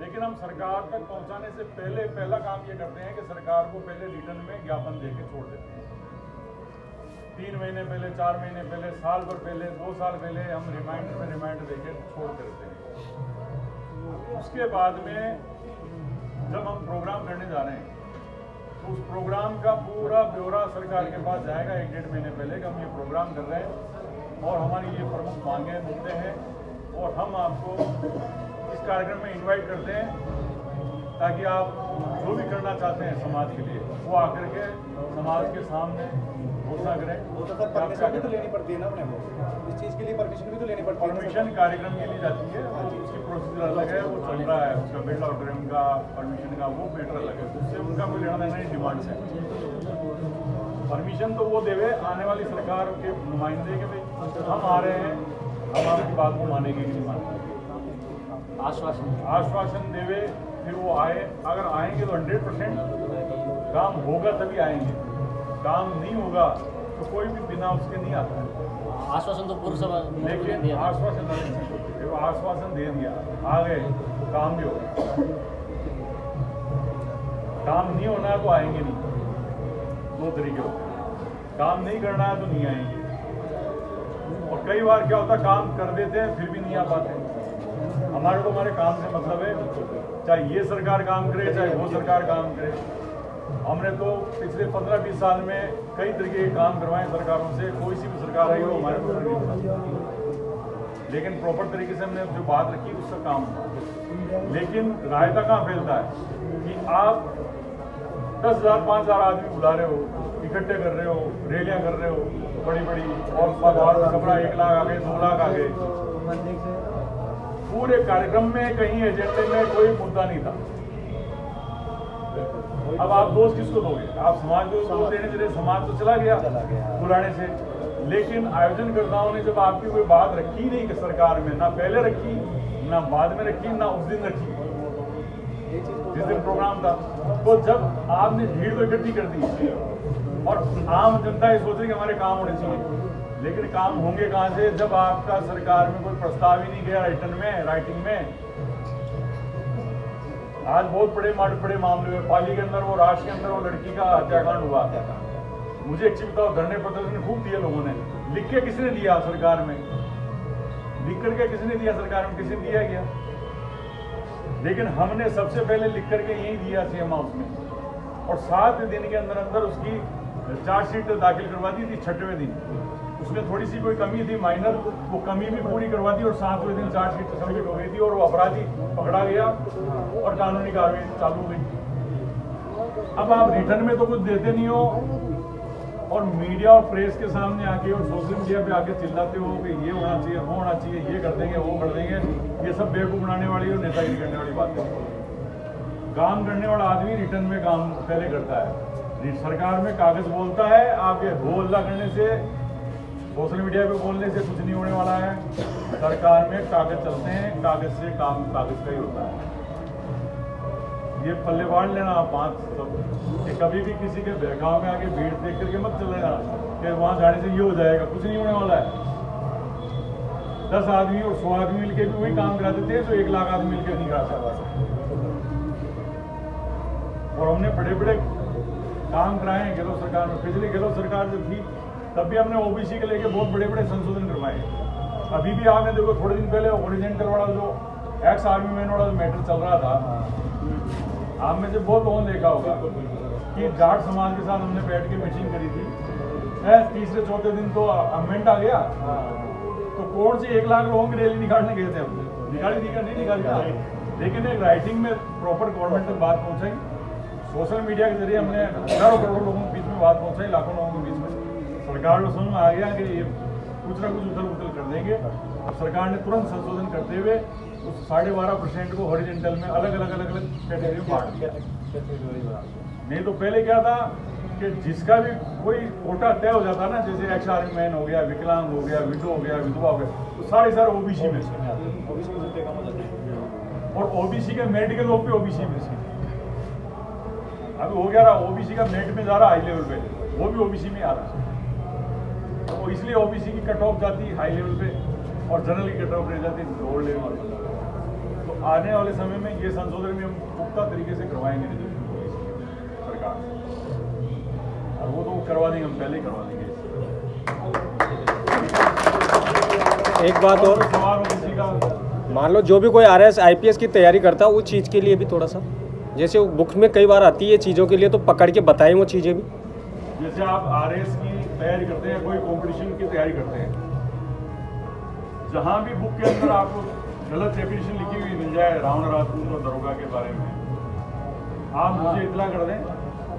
लेकिन हम सरकार तक पहुंचाने से पहले पहला काम ये करते हैं कि सरकार को पहले रिटर्न में ज्ञापन दे के छोड़ देते हैं। 3 महीने पहले, 4 महीने पहले, साल भर पहले, 2 साल पहले हम रिमाइंडर दे के छोड़ देते हैं। उसके बाद में जब हम प्रोग्राम करने जा रहे हैं तो उस प्रोग्राम का पूरा ब्यौरा सरकार के पास जाएगा 1-1.5 महीने पहले कि हम ये प्रोग्राम कर रहे हैं और हमारी ये प्रमुख मांगे मुद्दे हैं और हम आपको इस कार्यक्रम में इनवाइट करते हैं ताकि आप जो भी करना चाहते हैं समाज के लिए वो आकर के समाज के सामने घोषणा करें। वो तो सर परमिशन भी तो लेनी पड़ती है ना अपने को, इस चीज़ के लिए परमिशन भी तो लेनी पड़ती है। परमिशन कार्यक्रम के लिए जाती है, उसकी प्रोसीजर अलग है, वो चल रहा है, उसका बिल्ड आउट का परमिशन का वो मैटर अलग है, उससे उनका कोई लेना देना नहीं डिमांड है। परमिशन तो वो देवे आने वाली सरकार के नुमाइंदे के भाई हम आ रहे हैं, हम आपकी बात को मानेंगे कि नहीं मानेंगे, आश्वासन देवे, फिर वो आए। अगर आएंगे तो 100% काम होगा तभी आएंगे, काम नहीं होगा तो कोई भी बिना उसके नहीं आता है। आश्वासन तो पूर्व सभा लेकिन आश्वासन दे दिया, आ गए तो काम भी होगा, काम नहीं होना है तो आएंगे नहीं। 2 तरीके होते हैं, काम नहीं करना है तो नहीं आएंगे। और कई बार क्या होता है, काम कर देते हैं फिर भी नहीं आ पाते। हमारे को हमारे काम से मतलब है, चाहे ये सरकार काम करे चाहे वो सरकार काम करे। हमने तो पिछले 15-20 साल में कई तरीके के काम करवाए सरकारों से, कोई सी भी सरकार आई हो हमारे को फर्क नहीं पड़ता, लेकिन प्रॉपर तरीके से हमने जो बात रखी उसका काम हुआ। लेकिन रायता कहाँ फैलता है कि आप 10,000 5,000 आदमी बुला रहे हो, इकट्ठे कर रहे हो, रैलियां कर रहे हो बड़ी बड़ी, और खबरा 1 लाख आ गए, 2 लाख आ गए। पूरे कार्यक्रम में कहीं एजेंडे में कोई मुद्दा नहीं था। अब आप दोष किसको दोगे? आप समाज को दोष देने के लिए, समाज तो चला गया बुलाने से। लेकिन आयोजनकर्ताओं ने जब आपकी कोई बात रखी नहीं कि सरकार में, ना पहले रखी ना बाद में रखी ना उस दिन रखी जिस दिन प्रोग्राम था, तो जब आपने भीड़ को इकट्ठी कर दी और आम जनता ये सोच रही कि हमारे काम होने चाहिए, लेकिन काम होंगे कहाँ से जब आपका सरकार में कोई प्रस्ताव ही नहीं गया राइटिंग में। आज बहुत बड़े मामले में पाली के अंदर, वो राष्ट्र के अंदर वो लड़की का हत्याकांड हुआ। मुझे एक चीज बताओ, धरने प्रदर्शन खूब दिए लोगों ने, लिख के किसने दिया सरकार में? लिख करके किसने दिया सरकार में? किसी ने दिया गया? लेकिन हमने सबसे पहले लिख करके यही दिया सीएम हाउस में, और 7 दिन के अंदर अंदर उसकी चार्जशीट दाखिल करवा दी थी। 6वें दिन उसमें थोड़ी सी कोई कमी थी माइनर, वो कमी भी पूरी करवा दी और 7वें दिन चार्जशीट सबमिट हो गई थी और वो अपराधी पकड़ा गया और कानूनी कार्रवाई चालू हो गई। अब आप रिटर्न में तो कुछ देते नहीं हो और मीडिया और प्रेस के सामने आके और सोशल मीडिया पे आके चिल्लाते हो कि ये होना चाहिए, वो होना चाहिए, ये कर देंगे, वो कर देंगे। ये सब बेवकूफ़ बनाने वाली और नेतागिरी करने वाली बात है। काम करने वाला आदमी रिटर्न में काम पहले करता है। सरकार में कागज बोलता है, आप ये हो हल्ला करने से, सोशल मीडिया पे बोलने से कुछ नहीं होने वाला है। सरकार में कागज चलते हैं, कागज से काम कागज का ही होता है। ये पल्ले बांट लेना आप बात सब, कि कभी भी किसी के बहकाव में आके भीड़ देख करके मत चले जाना कि वहाँ जाने से ये हो जाएगा, कुछ नहीं होने वाला है। 10 आदमी और 100 आदमी मिलके भी वही काम करा देते हैं तो 1 लाख आदमी मिलकर नहीं करा सकता। और हमने बड़े बड़े काम कराए हैं गहलोत सरकार में। पिछली गहलोत सरकार जो थी तब भी हमने ओबीसी के लेके बहुत बड़े बड़े संशोधन करवाए। अभी भी आपने देखो थोड़े दिन पहले ओरिजेंटल वाला जो एक्स आर्मी मैन वाला मैटर चल रहा था, आप में से बहुत लोगों ने देखा होगा कि जाट समाज के साथ हमने बैठ के मीटिंग करी थी। 3-4 दिन तो अमेंड आ गया, तो कोर्ट से 1 लाख लोगों की रैली निकालने गए थे हम, निकाली थी क्या? नहीं निकाली, लेकिन एक राइटिंग में प्रॉपर गवर्नमेंट तक बात पहुँचाई। सोशल मीडिया के जरिए हमने हजारों करोड़ों लोगों के बीच में बात पहुँचाई, लाखों लोगों के बीच में। सरकार को समझ में आ गया कि ये कुछ ना कुछ उथल पुथल कर देंगे, और सरकार ने तुरंत संशोधन करते हुए उस 12.5% को हॉरिजॉन्टल में अलग अलग कैटेगरी में बांट दिया। नहीं तो पहले क्या था कि जिसका भी कोई कोटा तय हो जाता ना, जैसे एक्स आर्मी मैन हो गया, विकलांग हो गया, विडो हो गया, विधवा हो गया, तो सारे ओबीसी में से, और ओबीसी के मेडिकल ओपी ओबीसी में से अभी हो गया रहा। ओबीसी का मेरिट में जा रहा हाई लेवल पे, वो भी ओबीसी में आ रहा है। तो इसलिए ओबीसी की कट ऑफ जाती है हाई लेवल पे और जनरल की कट ऑफ रह जाती है लोअर लेवल पे। तो आने वाले समय में ये संशोधन भी हम पुख्ता तरीके से करवाएंगे सरकार से, और वो तो करवा देंगे, हम पहले ही करवा देंगे। एक बात और, सवाल हो किसी का? मान लो जो भी कोई RS IPS की तैयारी करता है, उस चीज़ के लिए भी थोड़ा सा, जैसे वो बुक्स में कई बार आती है चीज़ों के लिए, तो पकड़ के बताएं वो चीज़ें भी। जैसे आप RS की तैयारी करते हैं, कोई कंपटीशन की तैयारी करते हैं, जहाँ भी बुक के अंदर आपको गलत डेफिनेशन लिखी हुई मिल जाए रावण राजपूत और दरोगा के बारे में, आप मुझे इतला कर दें।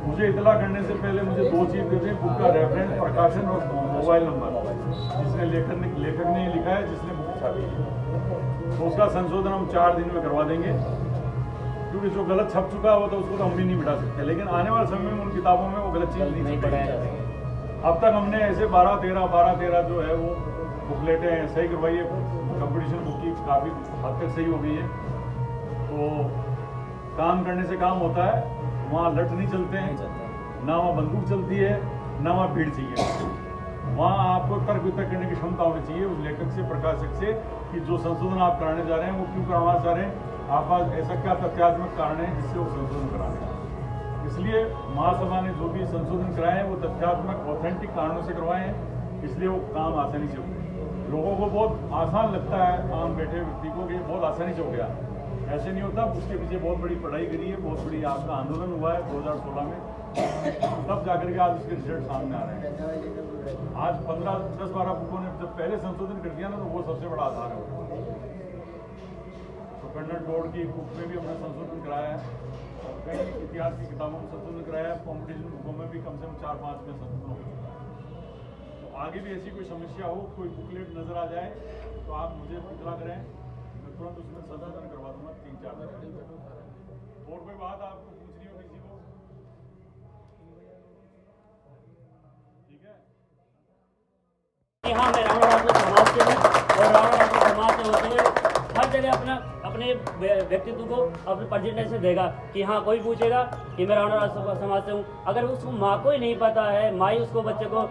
मुझे इतला करने से पहले मुझे 2 चीज़ दे दें, बुक का रेफरेंस, प्रकाशन और मोबाइल नंबर, जिसने लेखक ने लिखा है, जिसने बुक छापी है, तो उसका संशोधन हम 4 दिन में करवा देंगे। क्योंकि जो गलत छप चुका हो तो उसको तो हम भी नहीं मिटा सकते, लेकिन आने वाले समय में उन किताबों में वो गलत चीज़ नहीं छपेगी। अब तक हमने ऐसे 12-13 जो है वो बुकलेटें सही करवाई है। कंपटीशन बुक की काफ़ी हद तक सही हो गई है। तो काम करने से काम होता है, वहाँ लठ नहीं चलते हैं, ना वहाँ बंदूक चलती है, ना वहाँ भीड़ चाहिए। वहाँ आपको तर्क वितर्क करने की क्षमता होनी चाहिए उस लेखक से, प्रकाशक से, कि जो संशोधन आप कराने जा रहे हैं वो क्यों करवाना चाह रहे हैं, आप पास ऐसा क्या तथ्यात्मक कारण है जिससे वो संशोधन करा रहे हैं। इसलिए महासभा ने जो भी संशोधन कराए हैं वो तथ्यात्मक ऑथेंटिक कारणों से करवाए हैं, इसलिए वो काम आसानी से हो गया। लोगों को बहुत आसान लगता है, आम बैठे व्यक्ति को, कि बहुत आसानी से हो गया, ऐसे नहीं होता। उसके पीछे बहुत बड़ी पढ़ाई करी है, बहुत बड़ी आपका आंदोलन हुआ है 2016 में, तब जाकर के आज उसके रिजल्ट सामने आ रहे हैं। आज 10-12 बुकों ने जब पहले संशोधन कर दिया ना, तो वो सबसे बड़ा आधार है। तो कन्नड़ बोर्ड की बुक में भी हमने संशोधन कराया है, और कई इतिहास की किताबों में संशोधन कराया है, कॉम्पिटिशन बुकों में भी कम से कम 4-5 में संशोधन हो चुका है। तो आगे भी ऐसी कोई समस्या हो, कोई बुकलेट नजर आ जाए तो आप मुझे इतला करें, मैं तुरंत उसमें संशोधन करवा दूंगा 3-4 दिन। और कोई बात आपको पूछनी हो किसी को? ठीक है। हाँ, मैं रावण राजपूत समाज से हूँ, और रावण राजपूत समाज से होते हुए हर जगह अपने व्यक्तित्व को अपने प्रेजेंटेशन देगा कि हाँ, कोई पूछेगा कि मैं रावण राजपूत समाज से हूँ, अगर उसको माँ को ही नहीं पता है, माँ ही उसको बच्चे को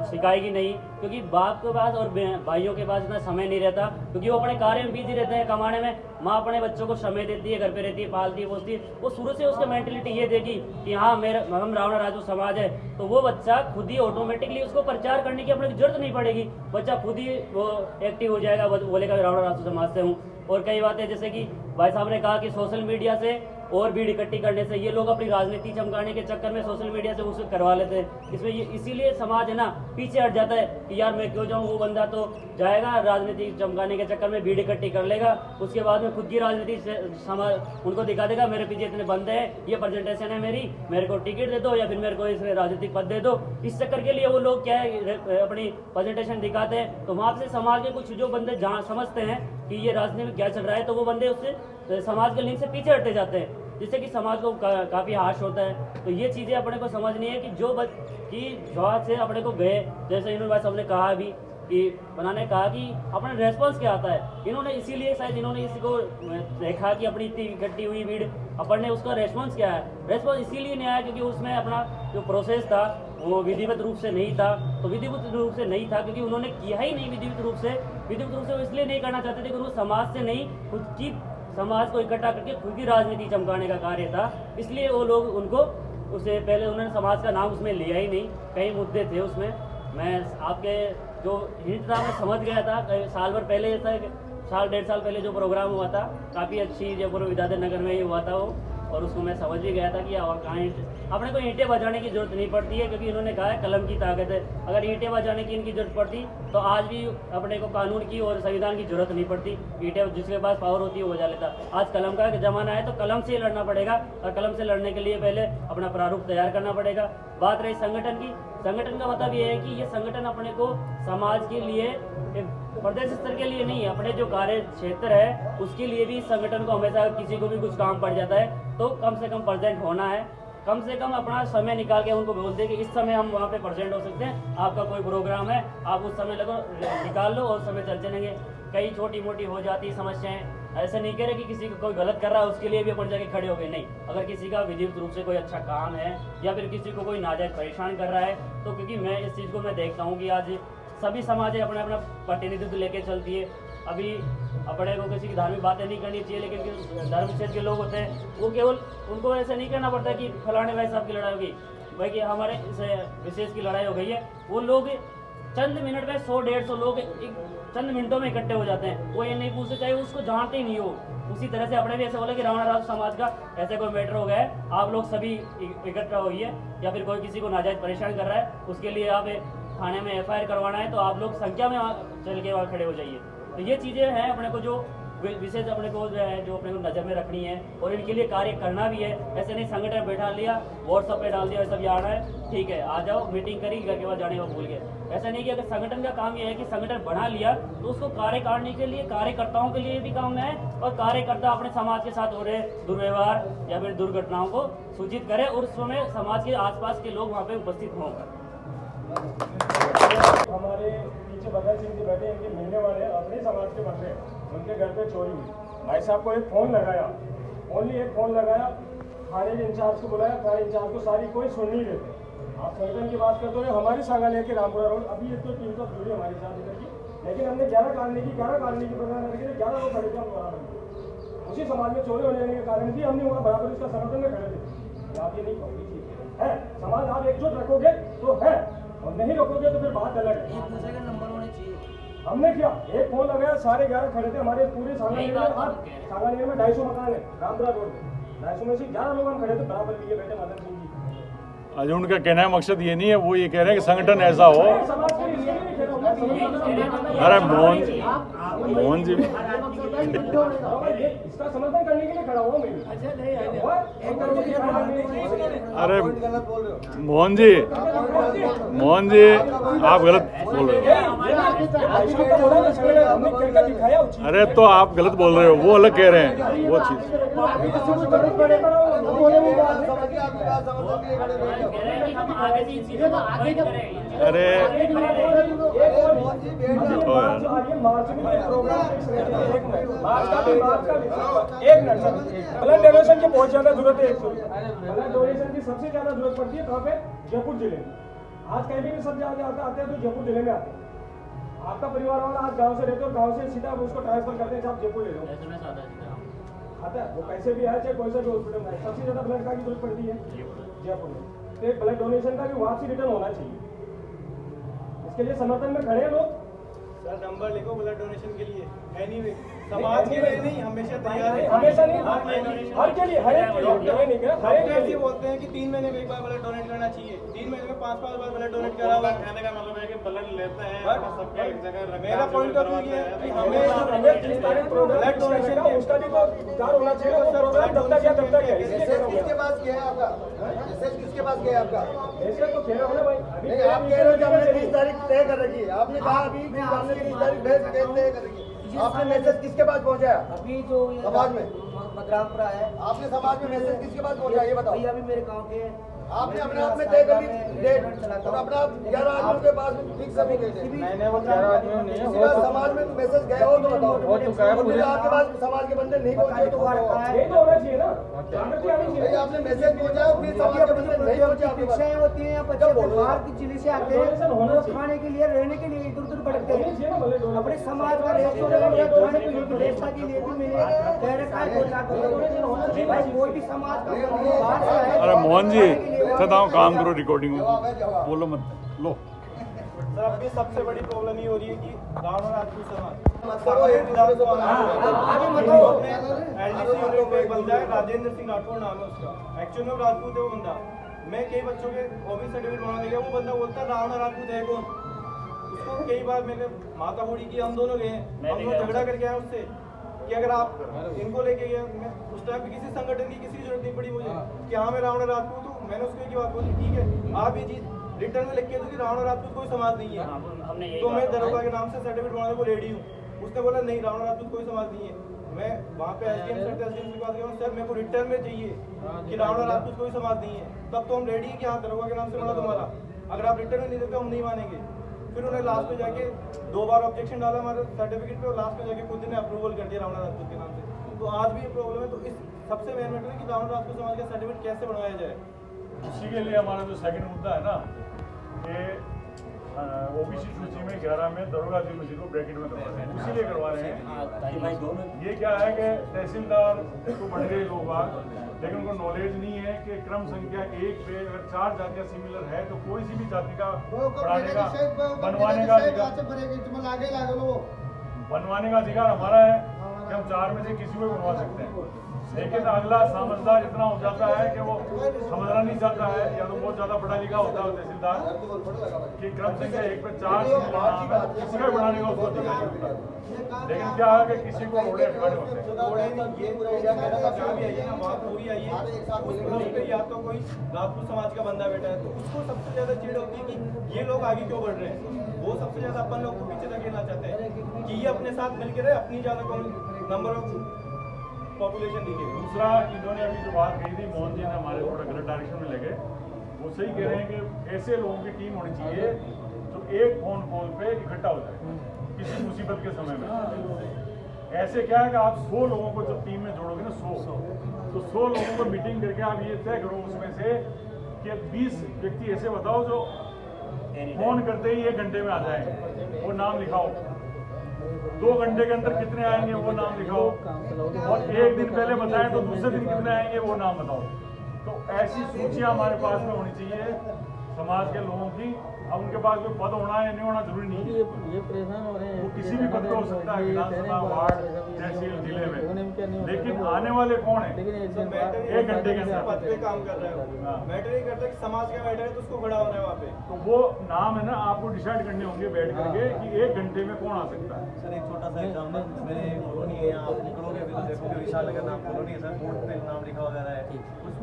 सिखाएगी नहीं, क्योंकि बाप के पास और भाइयों के पास इतना समय नहीं रहता, क्योंकि वो अपने कार्य में बिजी रहते हैं, कमाने में। माँ अपने बच्चों को समय देती है, घर पे रहती है, पालती है, पोसती है। वो शुरू से उसका मेंटेलिटी ये देगी कि हाँ, हम रावण राजपूत समाज है, तो वो बच्चा खुद ही ऑटोमेटिकली उसको प्रचार करने की अपने जरूरत नहीं पड़ेगी, बच्चा खुद ही वो एक्टिव हो जाएगा, बोलेगा रावण राजपूत समाज से हूँ। और कई बातें जैसे कि भाई साहब ने कहा कि सोशल मीडिया से और भीड़ इकट्ठी करने से ये लोग अपनी राजनीति चमकाने के चक्कर में सोशल मीडिया से उसको करवा लेते हैं। इसमें इसीलिए समाज है ना पीछे हट जाता है कि यार मैं क्यों जाऊँ, वो बंदा तो जाएगा राजनीति चमकाने के चक्कर में भीड़ इकट्ठी कर लेगा, उसके बाद में खुद की राजनीति से समाज उनको दिखा देगा मेरे पीछे इतने बंदे हैं, ये प्रेजेंटेशन है मेरी, मेरे को टिकट दे दो या फिर मेरे को इसमें राजनीतिक पद दे दो। इस चक्कर के लिए वो लोग क्या है अपनी प्रेजेंटेशन दिखाते हैं। तो वहाँ से समाज के कुछ जो बंदे जहाँ समझते हैं कि ये राजनीति में क्या चल रहा है, तो वो बंदे उससे समाज के लिंक से पीछे हटते जाते हैं, जिससे कि समाज को काफ़ी हाश होता है। तो ये चीज़ें अपने को समझनी है कि जो से अपने को गए, जैसे इन्होंने भाई साहब ने कहा भी कि बनाने कहा कि अपना रेस्पॉन्स क्या आता है, इन्होंने इसीलिए शायद इन्होंने इसको देखा कि अपनी इतनी इकट्ठी हुई भीड़, अपन ने उसका रेस्पॉन्स क्या है। रेस्पॉन्स इसीलिए नहीं आया क्योंकि उसमें अपना जो प्रोसेस था वो विधिवत रूप से नहीं था। तो विधिवत रूप से नहीं था क्योंकि उन्होंने किया ही नहीं विधिवत रूप से वो इसलिए नहीं करना चाहते थे कि उनको समाज से नहीं, खुद की समाज को इकट्ठा करके खुद की राजनीति चमकाने का कार्य था। इसलिए वो लोग उनको उससे पहले उन्होंने समाज का नाम उसमें लिया ही नहीं। कई मुद्दे थे उसमें, मैं आपके जो हिंट था मैं समझ गया था। साल भर पहले जैसा 1.5 साल पहले जो प्रोग्राम हुआ था, काफ़ी अच्छी जयपुर विद्याधर नगर में ही हुआ था वो, और उसको मैं समझ भी गया था कि और कहाँ अपने को ईंटें बजाने की जरूरत नहीं पड़ती है, क्योंकि इन्होंने कहा है कलम की ताकत है। अगर ईंटें बजाने की इनकी जरूरत पड़ती तो आज भी अपने को कानून की और संविधान की जरूरत नहीं पड़ती। ईंटें जिसके पास पावर होती है वो बजा लेता। आज कलम का ज़माना है तो कलम से लड़ना पड़ेगा, और कलम से लड़ने के लिए पहले अपना प्रारूप तैयार करना पड़ेगा। बात रही संगठन की, संगठन का मतलब ये है कि ये संगठन अपने को समाज के लिए प्रदेश स्तर के लिए नहीं, अपने जो कार्य क्षेत्र है उसके लिए भी संगठन को हमेशा किसी को भी कुछ काम पड़ जाता है तो कम से कम प्रेजेंट होना है। कम से कम अपना समय निकाल के उनको बोलते हैं कि इस समय हम वहाँ पे प्रेजेंट हो सकते हैं, आपका कोई प्रोग्राम है आप उस समय निकाल लो और समय चल चलेंगे। कई छोटी मोटी हो जाती समस्याएं, ऐसे नहीं कह रहे कि किसी को कोई गलत कर रहा है उसके लिए भी अपन जाके खड़े हो गए, नहीं। अगर किसी का विधिवत रूप से कोई अच्छा काम है या फिर किसी को कोई नाजायज परेशान कर रहा है, तो क्योंकि मैं इस चीज़ को मैं देखता हूँ कि आज सभी समाज अपना अपना प्रतिनिधित्व लेके चलती है। अभी अपने को किसी की धार्मिक बातें नहीं करनी चाहिए, लेकिन धर्म क्षेत्र के लोग होते हैं वो केवल उनको ऐसा नहीं कहना पड़ता कि फलाने भाई साहब की लड़ाई हो गई, भाई कि हमारे इस विशेष की लड़ाई हो गई है। वो लोग चंद मिनट में 100-150 लोग चंद मिनटों में इकट्ठे हो जाते हैं। वो ये नहीं पूछते चाहे उसको जानते ही नहीं हो। उसी तरह से अपने भी ऐसे बोले कि रावण राज समाज का ऐसे कोई मैटर हो गया है, आप लोग सभी इकट्ठा होइए, या फिर कोई किसी को नाजायज परेशान कर रहा है उसके लिए आप थाने में FIR करवाना है तो आप लोग संख्या में चल के वहाँ खड़े हो जाइए। तो ये चीज़ें हैं अपने को जो विशेष अपने को जो अपने को नज़र में रखनी है और इनके लिए कार्य करना भी है। ऐसे नहीं संगठन बैठा लिया, व्हाट्सअप पे डाल दिया सब आना है, ठीक है आ जाओ मीटिंग करी, घर के बाद जाने को भूल गए। ऐसा नहीं कि अगर संगठन का काम यह है कि संगठन बना लिया तो उसको कार्य करने के लिए कार्यकर्ताओं के लिए भी काम है, और कार्यकर्ता अपने समाज के साथ हो रहे दुर्व्यवहार या फिर दुर्घटनाओं को सूचित करे और उस समय समाज के आसपास के लोग वहाँ पे उपस्थित हों। हमारे पीछे बदल सिंह जी बैठे, इनके मिलने वाले अपने समाज के बंदे हैं, उनके घर पे चोरी हुई। भाई साहब को एक फ़ोन लगाया, ओनली एक फ़ोन लगाया, थाने के इंचार्ज को बुलाया, थाने इंचार्ज को सारी कोई सुन नहीं देते। आप संगठन की बात करते हो, हमारी सांगालिया के रामपुरा रोड अभी ये तो टीम तो जुड़ी हमारे साथ इधर की, लेकिन हमने 11 कॉलोनी की प्रधान करके 11 लोग खड़े थे हम बराबर। उसी समाज में चोरी होने के कारण भी हमने वहाँ बराबर इसका समर्थन में खड़े थे। आप ये नहीं कहोगे चीज़ है, समाज आप एकजुट रखोगे तो है, और नहीं रखोगे तो फिर बात अलग है। एक दूसरे का नंबर होने चाहिए। हमने किया, एक फोन लगाया, सारे 11 खड़े थे। हमारे पूरे सांगानेर में 250 मकान है रामपुरा रोड में, 250 में से 11 लोग हम खड़े थे बराबर लिए बैठे मदन सिंह जी। आज उनका कहना है मकसद ये नहीं है, वो ये कह रहे हैं कि संगठन ऐसा हो। समाज के लिए नहीं खेल रहा हूं। अरे मोहन जी भी इसका समर्थन करने के लिए खड़ा हुआ मैं। अरे मोहन जी आप गलत बोल रहे हो। अरे तो आप गलत बोल रहे हो, वो अलग कह रहे हैं वो चीज़। अरे ब्लड डोनेशन की बहुत ज्यादा जरूरत है। ब्लड डोनेशन की सबसे ज्यादा जरूरत पड़ती है कहाँ पे? जयपुर जिले में। आज कहीं भी सब आते हैं तो जयपुर जिले में आते हैं। आपका परिवार वाला आज गांव से रहते हो, गांव से सीधा उसको ट्रांसफर करते हैं, आप जयपुर ले लो आता है, वो पैसे भी है चाहे कोई सा भी हॉस्पिटल में। सबसे ज्यादा ब्लड का की जरूरत पड़ती है जयपुर में, तो एक ब्लड डोनेशन का भी वहाँ से रिटर्न होना चाहिए। इसके लिए समर्थन में खड़े हैं लोग। सर नंबर लिखो ब्लड डोनेशन के लिए। एनीवे समाज के लिए नहीं, हमेशा तैयार है। हमेशा नहीं, हर के लिए, हर एक के लिए, हर एक के ऐसे लिए। बोलते हैं कि 3 महीने में एक बार ब्लड डोनेट करना चाहिए, 3 महीने में 5-5 बार ब्लड डोनेट करा हुआ। कहने का मतलब है कि ब्लड लेते हैं बट सबके एक जगह रखते हैं। मेरा पॉइंट ऑफ व्यू ये है कि हमें हमें 30 तारीख ब्लड डोनेशन का उसका भी तो विचार होना चाहिए। वो प्रोग्राम तब तक है इसलिए कह रहा हूं। किसके पास गया है आपका? मैसेज किसके पास गया है आपका? ऐसे तो कह रहा हूं ना भाई, अभी नहीं, आप कह रहे हो कि हमने 30 तारीख तय कर रखी है। आपने कहा अभी कि हमने 30 तारीख तय कर रखी है। आपने मैसेज किसके पास पहुंचाया? अभी जो ये समाज में बदरामपुरा है, आपने समाज में मैसेज किसके पास पहुंचाया ये बताओ। भैया अभी मेरे गांव के आपने अपने आप में तय कर ली डेट और अपने आप 11 आदमियों के पास फिक्स अभी गए थे। नहीं वो 11 आदमी नहीं किसी बार समाज में मैसेज गया हो तो बताओ। हो चुका है और आपके पास समाज के बंदे नहीं पहुंचे तो यही तो होना चाहिए ना, जागृति आनी भाई चाहिए। आपने मैसेज पहुंचाया फिर समाज के बंदे नहीं पहुंचे आपके पास। शिक्षाएं होती हैं या बच्चे बाहर की जिले से आते हैं, होना वो चाहिए। खाने के लिए रहने के लिए इधर उधर भटकते होनी हैं। चाहिए ना ब्लड डोनेशन। अपने समाज का रेस्टोरेंट या खाने पीने की व्यवस्था के लिए भी मिले डायरेक्ट आए दो चार करोड़। भाई कोई भी समाज का बंदा बाहर से आए, अरे मोहन जी बताओ, काम करो, रिकॉर्डिंग बोलो मत लो। सर अभी सबसे बड़ी प्रॉब्लम ये हो रही है कि रावण और राजपूत समाज करो, एक दूसरे को आगे बताओ। LDC यूनिट पे एक बंदा है, राजेंद्र सिंह राठौर नाम है उसका। एक्चुअल में राजपूत है वो बंदा। मैं कई बच्चों के ऑफिस सर्टिफिकेट बनवाने गया, वो बंदा बोलता है रावण और राजपूत है कौन। उसको कई बार मैंने माता होड़ी की, हम दोनों गए, हम लोग झगड़ा करके आए उससे कि अगर आप इनको लेके गए, मैं उस टाइम पे किसी संगठन की किसी की जरूरत नहीं पड़ी मुझे कि हाँ मैं रावण और राजपूत हूँ। मैंने उसको एक बात बोली, ठीक है आप ये चीज रिटर्न में लिख के दो कि रावण और राजपूत कोई समाज नहीं है, हमने यही तो मैं कहा। दरोगा के नाम से सर्टिफिकेट बनाने को रेडी हूँ। उसने बोला नहीं रावण और राजपूत कोई समाज नहीं है। मैं वहाँ पे SDM सर के पास गया, सर मेरे को रिटर्न में चाहिए कि रावण और राजपूत कोई समाज नहीं है, तब तो हम रेडी है कि हाँ दरोगा के नाम से बना तुम्हारा। अगर आप रिटर्न में नहीं देते हम नहीं मानेंगे। फिर उन्हें लास्ट में जाके 2 बार ऑब्जेक्शन डाला हमारे सर्टिफिकेट पे, और लास्ट में जाके खुद ने अप्रूवल कर दिया रावण राजपूत के नाम से। तो आज भी ये प्रॉब्लम है। तो इस सबसे मेन मैटर है कि रावण राजपूत समाज का सर्टिफिकेट कैसे बनवाया जाए। इसी के लिए हमारा जो सेकंड मुद्दा है ना, कि OBC सूची में 11 में दरोगा जी मस्जिद को ब्रैकेट में करवा रहे हैं, इसीलिए करवा रहे हैं। ये क्या है कि तहसीलदार तो बन गए लोग बाग, लेकिन उनको नॉलेज नहीं है कि क्रम संख्या 1 पे अगर 4 जातियाँ सिमिलर है तो कोई सी भी जाति का बढ़ाने का बनवाने का अधिकार हमारा है कि हम 4 में से किसी को भी बनवा सकते हैं। लेकिन अगला समझदार इतना हो जाता है कि वो समझना नहीं चाहता है, या तो बहुत ज्यादा पढ़ा लिखा होता है तहसीलदार कि क्रम संख्या 1 पे 4 किसी का बनाने का उसको अधिकार होता है। लेकिन क्या है कि किसी को रोड़े अटकाने होते हैं। या तो कोई राजपूत समाज का बंदा बैठा है तो उसको सबसे ज्यादा चिढ़ होती है कि ये लोग आगे क्यों बढ़ रहे हैं। वो सबसे ज्यादा अपन लोग को पीछे धकेलना चाहते हैं कि ये अपने साथ मिलकर रहे, अपनी ज्यादा नंबर ऑफ पॉपुलेशन दिखे। दूसरा, इन्होंने अभी जो बात कही थी, मोहन जी ने हमारे थोड़ा गलत डायरेक्शन में लगे। वो सही कह रहे हैं कि ऐसे लोगों की टीम होनी चाहिए जो एक फोन कॉल पे इकट्ठा हो जाए किसी मुसीबत के समय में। ऐसे क्या है कि आप 100 लोगों को जब टीम में जोड़ोगे ना, 100 तो 100 लोगों को मीटिंग करके आप ये तय करो उसमें से कि 20 व्यक्ति ऐसे बताओ जो फोन करते ही 1 घंटे में आ जाएंगे, वो नाम लिखाओ। 2 घंटे के अंदर कितने आएंगे वो नाम लिखाओ, और 1 दिन पहले बताएं तो दूसरे दिन कितने आएंगे वो नाम बताओ। तो ऐसी सूचियां हमारे पास में होनी चाहिए समाज के लोगों की। अब उनके पास कोई पद होना है या नहीं होना जरूरी नहीं है, ये परेशान हो रहे हैं। वो किसी भी पद पे हो सकता है, विधानसभा, वार्ड, तहसील, जिले में। लेकिन आने वाले कौन है? 1 घंटे के अंदर पद पे काम कर रहे हो, मैटर नहीं करता कि समाज का मैटर है तो उसको खड़ा होना है वहाँ पे। तो वो नाम है ना, आपको डिसाइड करने होंगे बैठ करके कि 1 घंटे में कौन आ सकता है। सर एक छोटा सा एग्जाम्पल, मेरे कॉलोनी है, आप निकलोगे अभी तो देखोगे विशाल नगर नाम कॉलोनी है सर, बोर्ड पे नाम लिखा वगैरह है।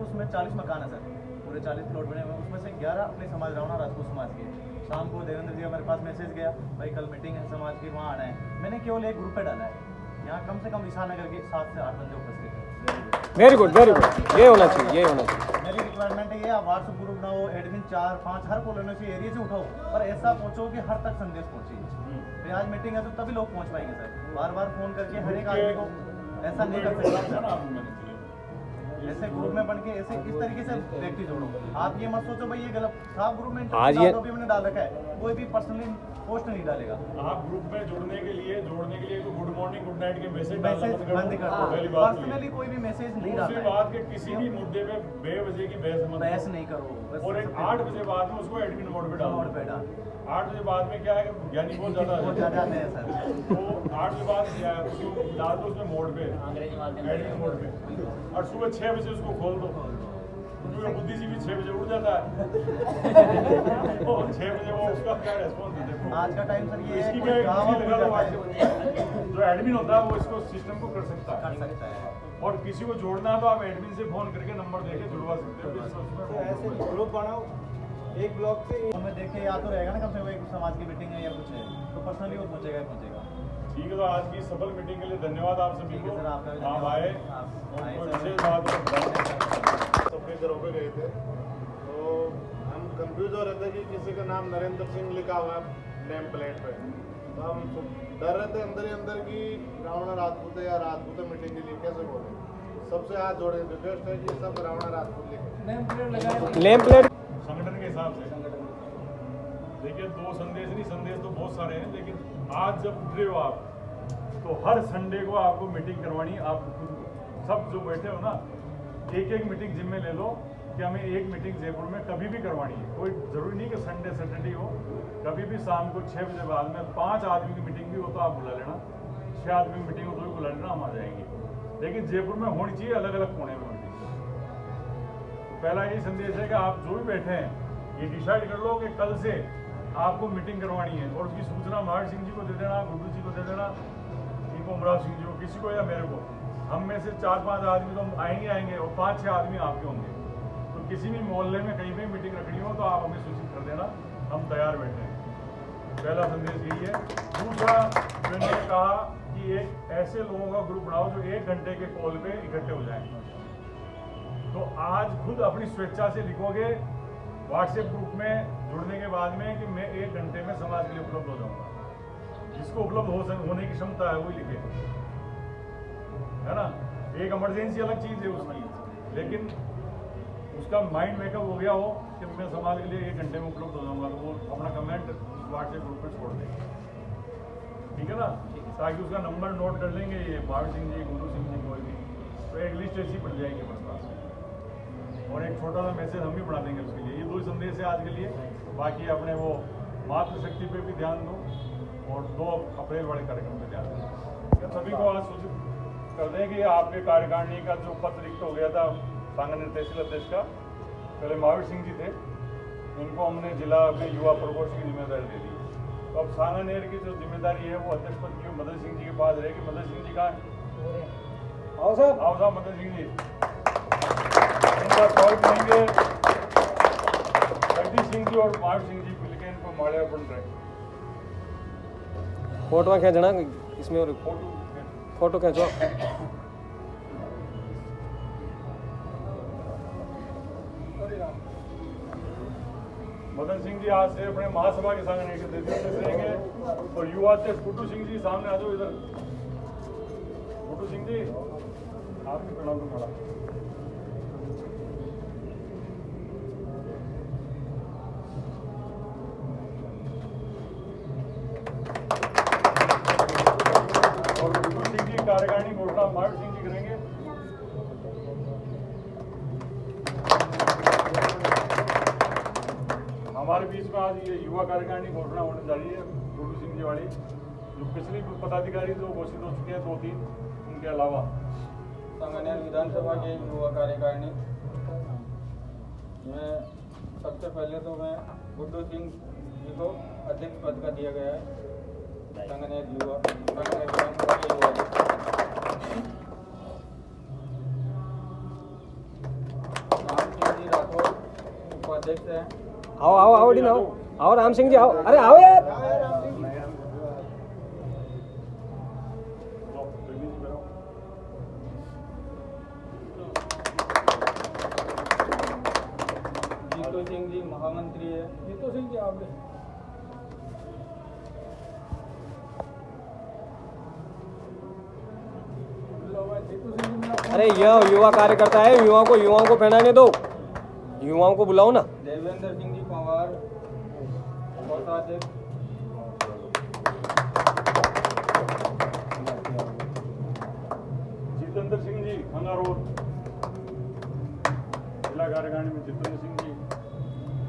उसमें 40 मकान है सर, पूरे 40 प्लॉट बने हुए हैं, उसमें से 11 अपने समाज रावणा राजपूत समाज के। शाम को देवेंद्र जी हमारे पास मैसेज गया, भाई कल मीटिंग है समाज की, वहाँ आना है। मैंने केवल एक ग्रुप पे डाला है, यहाँ कम से कम विशाल नगर के 7 से 8 बंदे उपस्थित हैं। वेरी गुड, ये होना चाहिए, ये होना चाहिए। मेरी रिक्वायरमेंट है ये, आप व्हाट्सएप ग्रुप ना हो, एडमिन 4-5 हर कॉलोनी से एरिया से उठाओ, पर ऐसा पहुँचो कि हर तक संदेश पहुँचे। आज मीटिंग है तो तभी लोग पहुँच पाएंगे सर। बार बार फोन करके हर एक आदमी को ऐसा नहीं कर सकते। ऐसे ग्रुप में बन के ऐसे इस तरीके से व्यक्ति जोड़ो। आप ये मत सोचो भाई ये गलत, साफ ग्रुप में आज ये भी मैंने डाल रखा है, कोई भी पर्सनली पोस्ट नहीं डालेगा। आप ग्रुप में जोड़ने के लिए तो गुड मॉर्निंग गुड नाइट के मैसेज बंद कर दो। पहली बात पर्सनली कोई भी मैसेज नहीं दूसरी डालना। बात कि किसी भी मुद्दे पे बेवजह की बहस नहीं करो। और एक 8 बजे बाद में उसको एडमिन मोड पे डालो। 8 बजे बाद में क्या है कि ज्ञानी बहुत ज्यादा है सर, तो 8 बजे बाद उसको डाल दो उसमें मोड पे, एडमिन मोड पे, और सुबह 6 बजे उसको खोल दो। क्योंकि बुद्धिजीवी 6 बजे उठ जाता है और 6 बजे वो उसका क्या रेस्पॉन्स देते हैं। आज का टाइम सर ये इसकी क्या जो एडमिन होता है वो इसको सिस्टम को कर सकता है। और किसी को जोड़ना है तो आप एडमिन से फोन करके नंबर देके जुड़वा सकते हो। ऐसे ग्रुप बनाओ एक ब्लॉक से, हमें देखे या तो रहेगा ना कम से कम एक समाज की मीटिंग है या कुछ है तो पर्सनली वो पहुंचेगा। ठीक है, तो आज की सफल मीटिंग के लिए धन्यवाद आप सभी को। सर आपका भी आप आए और कोई विशेष बात अपने घरों पे गए थे तो हम कंफ्यूज हो रहे थे कि किसी का नाम नरेंद्र सिंह लिखा हुआ है नेम प्लेट पे, तो हम डर रहे थे अंदर ही अंदर कि रावणा राजपूत है या राजपूत मीटिंग के लिए कैसे बोले। सबसे हाथ जोड़े रिक्वेस्ट है कि सब रावणा राजपूत लिखे नेम प्लेट संगठन के हिसाब से। देखिए 2 संदेश नहीं, संदेश तो बहुत सारे हैं, लेकिन आज जब उठ रहे हो आप तो हर संडे को आपको मीटिंग करवानी। आप सब जो बैठे हो ना, एक मीटिंग जिम में ले लो कि हमें एक मीटिंग जयपुर में कभी भी करवानी है। कोई ज़रूरी नहीं कि संडे सैटरडे हो, कभी भी शाम को 6 बजे बाद में 5 आदमी की मीटिंग भी हो तो आप बुला लेना, 6 आदमी की मीटिंग हो तो भी बुला लेना, हम आ जाएंगे। लेकिन जयपुर में होनी चाहिए अलग अलग कोने में होनी चाहिए। पहला यही संदेश है कि आप जो भी बैठे हैं ये डिसाइड कर लो कि कल से आपको मीटिंग करवानी है, और उसकी सूचना महावीर सिंह जी को दे देना, गुड्डू जी को दे देना, उमराव सिंह जी को, किसी को या मेरे को। हम में से 4-5 आदमी तो आएंगे और 5-6 आदमी आपके होंगे। तो किसी भी मोहल्ले में कहीं भी मीटिंग रखनी हो तो आप हमें सूचित कर देना, हम तैयार बैठे हैं। पहला संदेश यही है। दूसरा, मैंने कहा कि एक ऐसे लोगों का ग्रुप बनाओ जो 1 घंटे के कॉल पे इकट्ठे हो जाएं। तो आज खुद अपनी स्वेच्छा से लिखोगे व्हाट्सएप ग्रुप में जुड़ने के बाद में कि मैं 1 घंटे में समाज के लिए उपलब्ध हो जाऊंगा। जिसको उपलब्ध होने की क्षमता है वही लिखे, है ना। एक इमरजेंसी अलग चीज़ है उसकी, लेकिन उसका माइंड मेकअप हो गया हो कि मैं समाज के लिए 1 घंटे में उपलब्ध हो जाऊंगा, तो वो अपना कमेंट व्हाट्सएप ग्रुप में छोड़ देंगे, ठीक है ना, ताकि उसका नंबर नोट कर लेंगे ये महावीर सिंह जी, गुरु सिंह जी, कोई भी, तो एक लिस्ट ऐसी पड़ जाएगी अपने पास, और एक छोटा सा मैसेज हम भी बढ़ा देंगे उसके लिए। ये 2 संदेश है आज के लिए। बाकी अपने वो मातृशक्ति पे भी ध्यान दो और 2 अप्रैल वाले कार्यक्रम पे ध्यान दो। सभी को आज सूचित कर दें कि आपके कार्यकारिणी का जो पद रिक्त हो गया था सांगानेर तहसील अध्यक्ष का, पहले महावीर सिंह जी थे, इनको हमने जिला में युवा प्रकोष्ठ की जिम्मेदारी दे दी। तो अब सांगानेर की जो जिम्मेदारी है वो अध्यक्ष पद की मदन सिंह जी के पास रहेगी। मदन सिंह जी कहाँ है? आओ साहब मदन सिंह जी, इनका स्वागत करेंगे। जगदीश सिंह जी और महावीर सिंह जी मिलकर इनको माल्यार्पण करें। फोटो खींचना इसमें, और फोटो फोटो खींचो। मदन सिंह जी आज से अपने महासभा के सामने रहेंगे, और युवा अध्यक्ष गुड्डू सिंह जी सामने आ जाओ इधर। गुड्डू सिंह जी आपकी प्रणाम तुम्हारा। और गुड्डू सिंह जी कार्यकारिणी घोषणा महावीर सिंह जी करेंगे। हमारे बीच में आज ये युवा कार्यकारिणी घोषणा होने जा रही है गुरु सिंह जी वाली, जो पिछले कुछ पदाधिकारी जो घोषित हो चुके हैं 2-3, उनके अलावा सांगानेर विधानसभा के युवा कार्यकारिणी में सबसे पहले तो मैं गुड्डू सिंह जी को अध्यक्ष पद का दिया गया है। सांगानेर विधानसभा के युवा राम सिंह जी राठौर उपाध्यक्ष हैं। आओ डी आओ राम सिंह जी आओ, अरे आओ यार। जीतू सिंह जी महामंत्री है। जीतू सिंह जी आप अरे यह युवा कार्यकर्ता है, युवाओं को पहनाने दो, युवाओं को बुलाओ ना। देवेंद्र सिंह जी पवार कोषाध्यक्ष। जितेंद्र सिंह जी खंगारोड जिला कार्यकारिणी में जितेंद्र सिंह जी।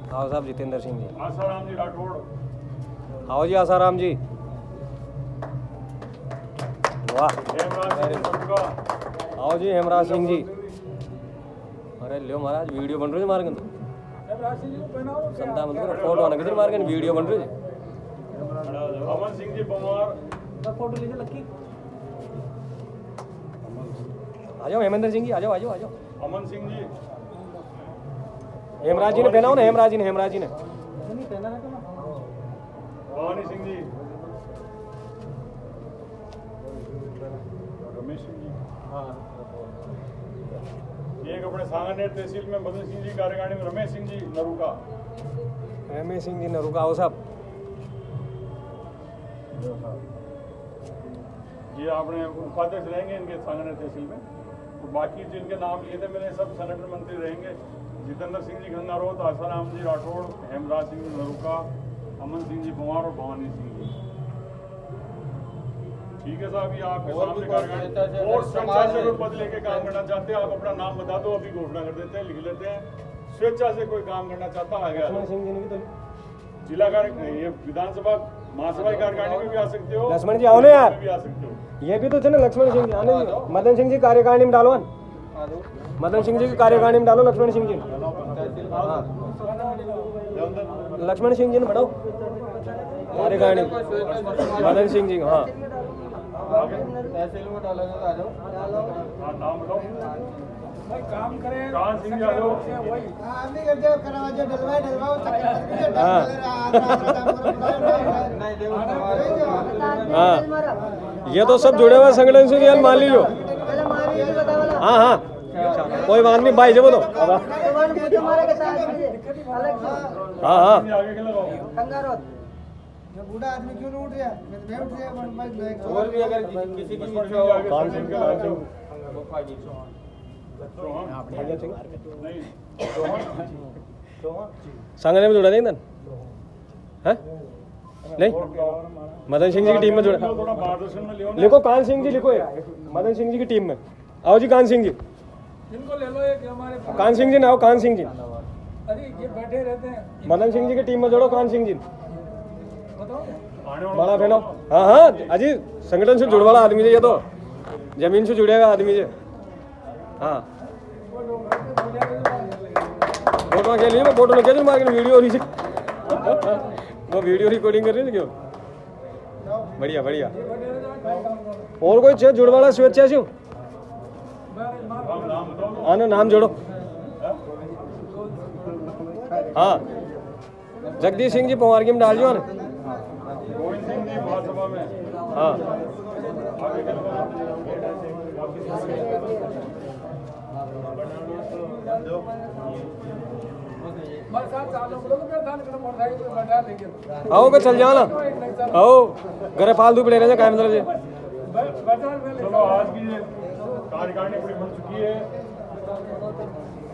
आओ साहब जितेंद्र सिंह जी। आसाराम जी राठौड़। आओ जी आसाराम जी। वाह। हेमराज सिंह नरुका। आओ जी हेमराज सिंह जी। अरे लियो महाराज वीडियो बन रही है मार्गन समता मतलब फोटो आना किधर मार्गन वीडियो बन रही है। अमन सिंह जी पवार। फोटो लीजिए लक्की। आ जाओ हेमेंद्र सिंह जी, आ जाओ। अमन सिंह जी। हेमराज जी ने पहना हो ना, हेमराज जी ने भवानी सिंह जी। रमेश सिंह जी। एक अपने सांगानेर तहसील में मदन सिंह जी कार्यकारिणी में रमेश सिंह जी नरुका। रमेश सिंह जी नरुका। आओ साहब। ये अपने उपाध्यक्ष रहेंगे इनके सांगानेर तहसील में, और बाकी जिनके नाम लिए थे मैंने सब संगठन मंत्री रहेंगे। जितेंद्र सिंह जी गंगारोत, आसाराम जी राठौड़, हेमराज सिंह जी नरुका, अमन सिंह जी पवार और भवानी सिंह जी। ठीक है साहब, ये आपके सामने कार्यकारिणी। और स्वेच्छा से कोई पद लेके काम करना चाहते हैं आप अपना नाम बता दो, अभी घोषणा कर देते हैं, लिख लेते हैं। स्वेच्छा से कोई काम करना चाहता आ गया जिला कार्यकारिणी, ये विधानसभा महासभा कार्यकारिणी में भी आ सकते हो, लक्ष्मण जी आओ ना यार, भी आ सकते हो। ये भी तो थे ना लक्ष्मण सिंह जी, आने दीजिए। मदन सिंह जी कार्यकारिणी में डालो, मदन सिंह जी की कार्यकारिणी में डालो लक्ष्मण सिंह जी। हाँ लक्ष्मण सिंह जी ने बढ़ाओ कार्यकारिणी मदन सिंह जी। हाँ तहसील में डाला आ जाओ। हाँ नाम बताओ। काम करें कहाँ सिंह जी आ जाओ। हमने कर दिया करवा जो डलवाओ नहीं देखो हाँ ये तो सब जुड़े हुए संगठन से यार मान लीजिए। हाँ हाँ कोई बात नहीं भाई, जब तो हाँ हाँ आगे के लगाओ। बूढ़ा आदमी क्यों नहीं उठ रहा? मैं उठ रहा। और भी अगर किसी की इच्छा हो कान सिंह के लगाओ। सांगने में जुड़ा नहीं था हैं? नहीं मदन सिंह जी की टीम में जुड़ा थोड़ा मार्गदर्शन में लियो ना। लिखो कान सिंह जी लिखो एक मदन सिंह जी की टीम में आओ जी कान सिंह जी इनको ले लो एक हमारे कान सिंह जी ना आओ कान सिंह जी अरे ये बैठे रहते हैं मदन सिंह जी की टीम में जोड़ो कान सिंह जी बताओ आने वाला बड़ा फैलाओ हाँ हाँ अजी संगठन से जुड़ वाला आदमी है ये तो जमीन से जुड़ेगा आदमी से हाँ फोटो के लिए मैं फोटो लगे जो मार्केट वीडियो हो रही थी वो वीडियो रिकॉर्डिंग कर रही थी क्यों बढ़िया बढ़िया और कोई छे जुड़ वाला स्वेच्छा से हाँ ना नाम जोड़ो हाँ जगदीश सिंह जी पवार की में डाल दो ना गोविंद सिंह जी महासभा में हाँ आओ बे चल जाओ ना आओ घरे फालतू पड़े रहे काय मतलब जी चलो आज की ये कार्यकारिणी पूरी बन चुकी है।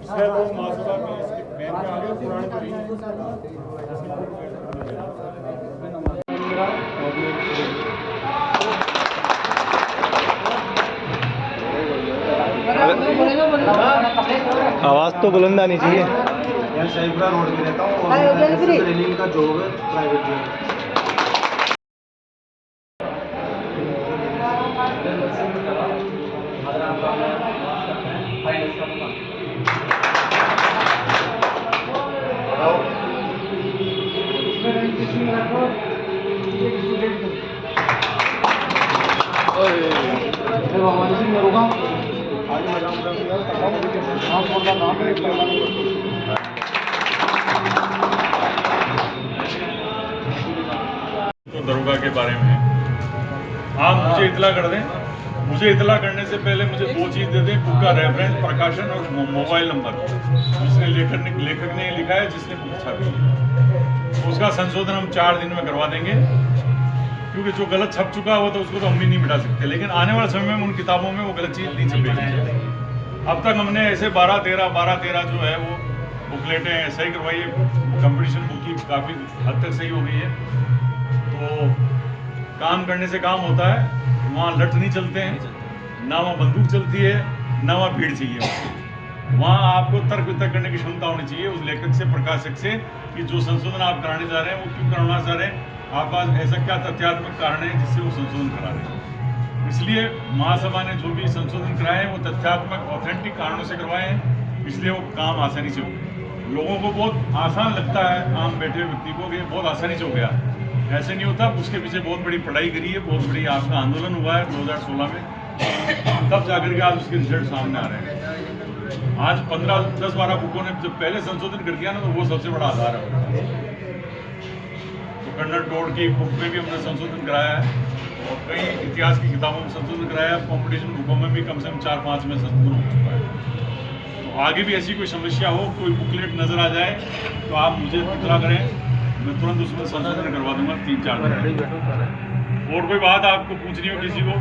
6 लोग महासभा में इसके मेन के आगे पुराने तो नहीं आवाज तो बुलंद आनी चाहिए। मैं शहीदपुरा रोड में रहता हूँ और रेलिंग का जॉब है, प्राइवेट जॉब। तो दरोगा के बारे में आप मुझे इतला कर दें। मुझे इतला करने से पहले मुझे 2 चीज़ दे दें, बुक का रेफरेंस, प्रकाशन और मोबाइल नंबर जिसने लेखक ने लिखा है, जिसने बुक छापी है। तो उसका संशोधन हम 4 दिन में करवा देंगे, क्योंकि जो गलत छप चुका हो तो उसको तो हम भी नहीं मिटा सकते, लेकिन आने वाले समय में उन किताबों में वो गलत चीज़ नहीं छपेगी। अब तक हमने ऐसे 12-13 जो है वो बुकलेटें ऐसे ही करवाई है। कंपटीशन बुक की काफ़ी हद तक सही हो गई है। तो काम करने से काम होता है, वहाँ लठ नहीं चलते हैं, ना वहाँ बंदूक चलती है, ना वहाँ भीड़ चाहिए। वहाँ आपको तर्क वितर्क करने की क्षमता होनी चाहिए उस लेखक से, प्रकाशक से, कि जो संशोधन आप कराने जा रहे हैं वो क्यों कराना चाह रहे हैं, आपका ऐसा क्या तथ्यात्मक कारण है जिससे वो संशोधन करा रहे हैं। इसलिए महासभा ने जो भी संशोधन कराए हैं वो तथ्यात्मक ऑथेंटिक कारणों से करवाए हैं, इसलिए वो काम आसानी से हो गया। लोगों को बहुत आसान लगता है, आम बैठे व्यक्ति को, कि बहुत आसानी से हो गया। ऐसे नहीं होता, उसके पीछे बहुत बड़ी पढ़ाई करी है, बहुत बड़ी आपका आंदोलन हुआ है 2016 में, तब जाकर के आज उसके रिजल्ट सामने आ रहे हैं। आज 10-12 बुकों ने जब पहले संशोधन कर दिया ना, तो वो सबसे बड़ा आधार है। तो कन्नड़ टोड़ की बुक में भी हमने संशोधन कराया है और कई इतिहास की किताबों में संशोधन कराया है। कॉम्पिटिशन बुकों में भी कम से कम 4-5 में संशोधन हो चुका है। तो आगे भी ऐसी कोई समस्या हो, कोई बुकलेट नज़र आ जाए तो आप मुझे इतला करें, मैं तुरंत उसमें संशोधन करवा दूंगा 3-4 दिन। और कोई बात आपको पूछनी हो किसी को